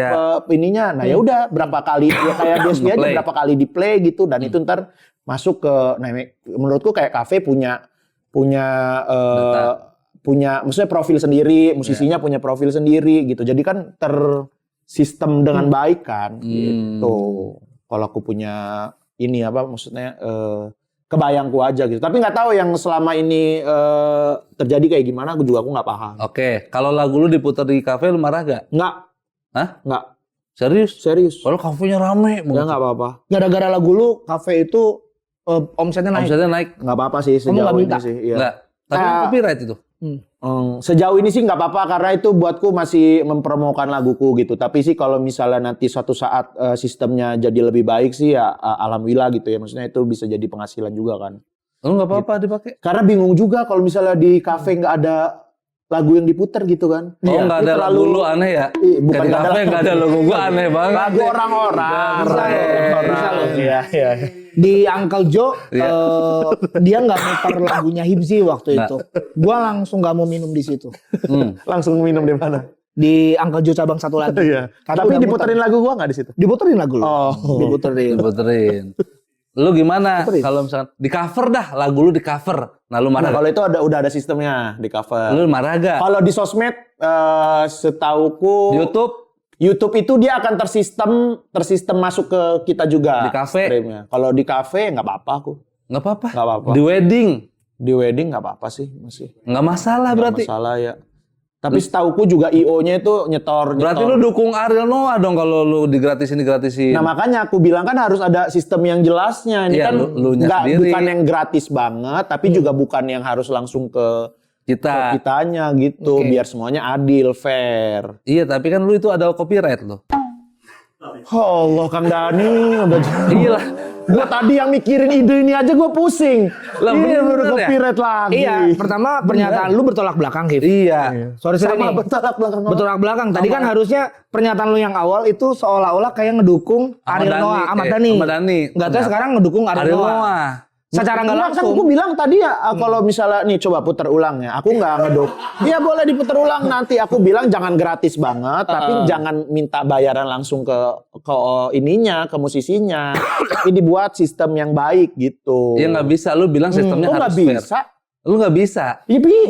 ininya. Nah ya udah berapa kali ya kayak DSP aja berapa kali di play gitu, dan itu ntar masuk ke, nah menurutku kayak kafe punya maksudnya profil sendiri, musisinya punya profil sendiri gitu. Jadi kan tersistem dengan baik kan gitu. Kalau aku punya ini apa maksudnya kebayangku aja gitu. Tapi nggak tahu yang selama ini terjadi kayak gimana, aku nggak paham. Oke, kalau lagu lu diputar di kafe lu marah gak? Nggak. Hah? Nggak. Serius? Kalau kafenya rame. Ya nggak apa-apa. Gara-gara lagu lu kafe itu omsetnya naik. Omsetnya naik. Nggak apa-apa sih sejauh ini sih. Iya. Nggak. Tapi copyright itu. Sejauh ini sih nggak apa-apa, karena itu buatku masih mempromokan laguku gitu. Tapi sih kalau misalnya nanti suatu saat sistemnya jadi lebih baik sih ya alhamdulillah gitu ya. Maksudnya itu bisa jadi penghasilan juga kan. Lu nggak apa-apa dipakai? Karena bingung juga kalau misalnya di kafe nggak ada lagu yang diputar gitu kan. Oh nggak ada lagu lu aneh ya? Bukan di kafe nggak ada lagu gua aneh banget. Lagu orang-orang. Bisa loh. Iya. Di Uncle Joe dia nggak muter lagunya Hibzi waktu itu. Gua langsung nggak mau minum di situ. Langsung minum di mana? Di Uncle Joe cabang satu lagi. Iya. Tapi diputerin lagu gua nggak di situ? Diputerin lagu lu. Oh. Diputerin. Lu gimana kalau misalkan di cover dah, lagu lu di cover. Nah lu marah? Kalau itu udah ada sistemnya di cover. Lu marah gak? Kalau di sosmed setauku YouTube itu dia akan tersistem masuk ke kita juga. Di kafe? Kalau di kafe nggak apa-apa aku. Nggak apa-apa. Nggak apa-apa. Di wedding nggak apa-apa sih masih. Nggak masalah berarti. Nggak masalah ya. Tapi setauku juga IO-nya itu nyetor. Berarti lu dukung Ariel Noah dong kalau lu digratisin. Nah makanya aku bilang kan harus ada sistem yang jelasnya. Ini kan bukan yang gratis banget, tapi juga bukan yang harus langsung ke kitanya gitu. Biar semuanya adil, fair. Iya, tapi kan lu itu ada copyright lo. Oh Allah, Kang Dhani udah. Iya lah. Gua tadi yang mikirin ide ini aja gua pusing. Lah bener copyright lagi. Iya, pertama pernyataan lu bertolak belakang, Hip. Iya. Sorry Sama nih. bertolak belakang. Bertolak belakang. Tadi kan harusnya pernyataan lu yang awal itu seolah-olah kayak ngedukung Ariel Noah, Ahmad Dhani. Enggak tahu sekarang ngedukung Ariel Noah. Secara nggak langsung. Kan aku bilang tadi ya kalau misalnya nih coba putar ulang ya. Aku nggak ngedukung. Iya boleh diputar ulang nanti. Aku bilang jangan gratis banget, tapi jangan minta bayaran langsung ke ininya, ke musisinya. Tapi dibuat sistem yang baik gitu. Iya nggak bisa. Lu bilang sistemnya harus fair. Bisa. Lu nggak bisa.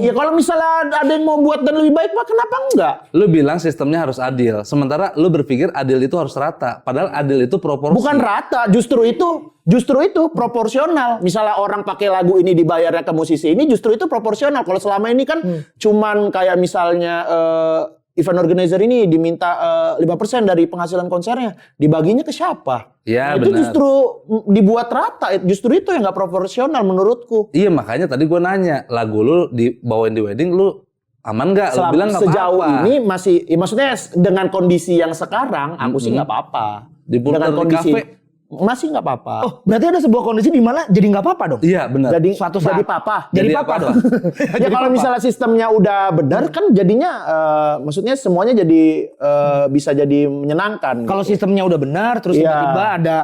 Ya kalau misalnya ada yang mau buat dan lebih baik, mah kenapa enggak? Lu bilang sistemnya harus adil. Sementara lu berpikir adil itu harus rata. Padahal adil itu proporsi. Bukan rata, justru itu proporsional. Misalnya orang pakai lagu ini dibayarnya ke musisi ini, justru itu proporsional. Kalau selama ini kan cuman kayak misalnya event organizer ini diminta 5% dari penghasilan konsernya, dibaginya ke siapa? Ya, Nah, itu benar. justru dibuat rata, justru itu yang nggak proporsional menurutku. Iya, makanya tadi gue nanya, lagu lu dibawain di wedding lu aman nggak? Lu bilang nggak Sejauh apa-apa. ini masih, maksudnya dengan kondisi yang sekarang, aku sih nggak apa-apa. Diputar Dengan di kondisi kafe. masih nggak apa-apa. Oh, berarti ada sebuah kondisi di mana jadi nggak apa-apa dong? Iya, benar. Jadi suatu saat. jadi papa. Jadi Jadi papa apa-apa. dong. Ya kalau misalnya sistemnya udah benar kan jadinya maksudnya semuanya jadi bisa jadi menyenangkan. Kalau gitu. sistemnya udah benar, terus Iya. tiba-tiba ada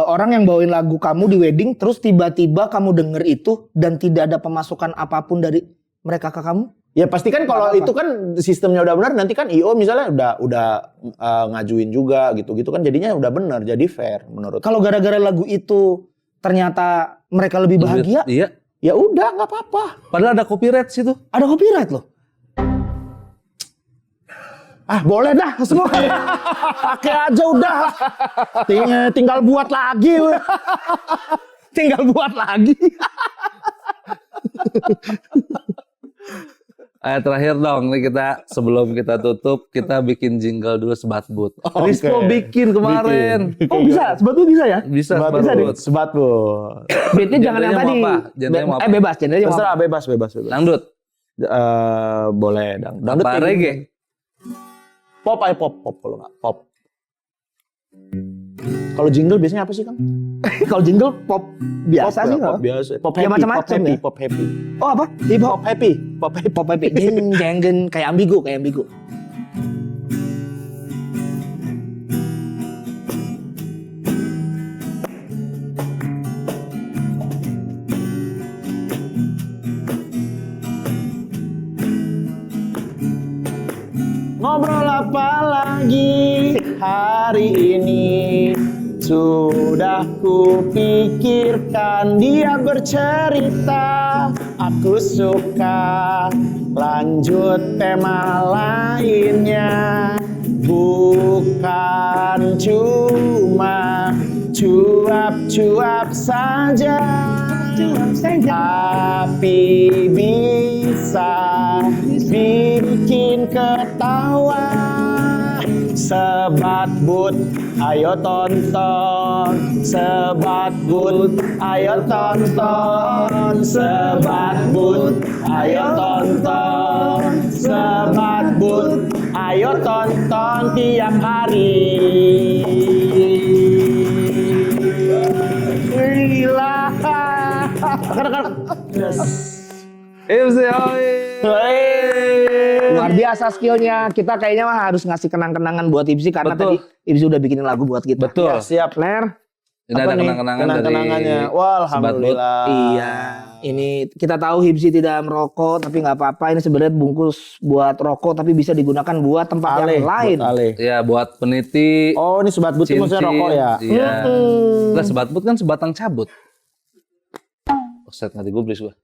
orang yang bawain lagu kamu di wedding, terus tiba-tiba kamu denger itu dan tidak ada pemasukan apapun dari mereka ke kamu? Ya pasti kan kalau itu kan sistemnya udah benar, nanti kan IO misalnya udah ngajuin juga gitu-gitu kan jadinya udah benar, jadi fair menurut. Kalau gara-gara lagu itu ternyata mereka lebih bahagia, Iya. Ya udah nggak apa-apa. Padahal ada copyright situ. ada copyright loh. Ah boleh dah semua. Pakai aja udah. Tinggal buat lagi. Tinggal buat lagi. Terakhir dong, nih kita sebelum kita tutup kita bikin jingle dulu Sebat But. Oke. Rispo bikin kemarin. Oh bisa, sebetulnya bisa ya? Bisa Sebat Sebat but. But. Sebat but. Beatnya jangan yang Genrenya tadi. mau apa? Genrenya mau apa? Bebas, genrenya mau apa? Terserah bebas. Dangdut. Boleh dangdut Apa kayak reggae? gitu. Pop kalau nggak pop. Kalau jingle biasanya apa sih Kang? Kalau jingle pop biasa Pop, sih ya, nggak? pop biasa. Pop Ya, happy, macam-macam ya. pop happy. Oh apa? Hip hop. Pop happy. Pop happy. Jeng jeng jeng kayak ambigu. Ngobrol apa lagi hari ini? Sudah kupikirkan dia bercerita. Aku suka lanjut tema lainnya. Bukan cuma cuap-cuap saja. Tapi bisa bikin ketawa. Sebat but, ayo tonton. Sebat but, ayo tonton. Sebat but, ayo tonton. Sebat but, ayo tonton tiap hari. Gila. Luar biasa skillnya. Kita kayaknya mah harus ngasih kenang-kenangan buat Ipsi karena Betul. tadi Ipsi udah bikinin lagu buat kita. Betul. Ya, siap. Ler. Ini Apa ada nih? kenang-kenangan dari Kenang-kenangannya. Wah, alhamdulillah. Iya. Ini kita tahu Hipsi tidak merokok tapi nggak apa-apa. Ini sebenarnya bungkus buat rokok tapi bisa digunakan buat tempat Ale, yang lain. buat Ale. Ya buat peniti. Oh, ini sebat but ini maksudnya rokok ya? Iya. Lah Sebat But kan sebatang cabut. Set nggak digubris gua.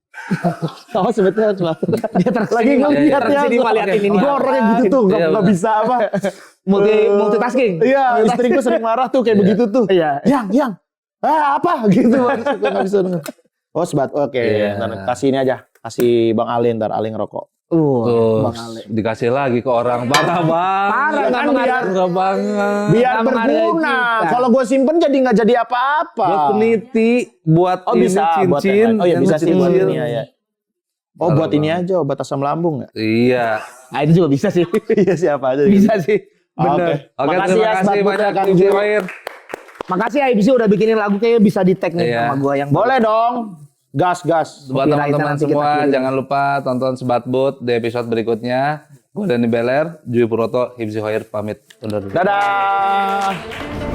Oh, sebetulnya cuma Dia lagi ngeliat ya. Sini mah liatin ini. Gue orangnya gitu tuh, Iya, nggak bener. bisa apa. Multitasking. Iya, istriku sering marah tuh kayak begitu tuh. Iya. Yang. Apa gitu. Nggak bisa denger. Oh, sebat. Oke, Iya. ntar kasih ini aja. Kasih Bang Ali, ntar Ali ngerokok. Tuh, Bang Ale. dikasih lagi ke orang parah banget. Parah, kan biar Parah banget. Biar Nggak menghargai berguna. kita. Kalau gue simpen jadi nggak jadi apa-apa. Buat peniti, buat Oh ini bisa buat cincin. yang lain. Oh ya yang bisa sih buat cincin. ini ya. Oh buat ini aja obat asam lambung ya? Iya. Ah, ini juga bisa sih. Iya siapa aja. Bisa sih. Bener. Oke, Makasih terima ya, kasih Sebat But banyak ya, Kang Kang Ju. Joir. Makasih ya Ipsi udah bikinin lagu kayaknya bisa di tag nih Iya. sama gua yang Boleh dong. Gas. Buat Copyright teman-teman nanti kita semua, kirim. jangan lupa tonton Sebat But di episode berikutnya. Gue Dani Beler, Jui Puroto, Hipsi Hoir pamit undur diri. Dadah.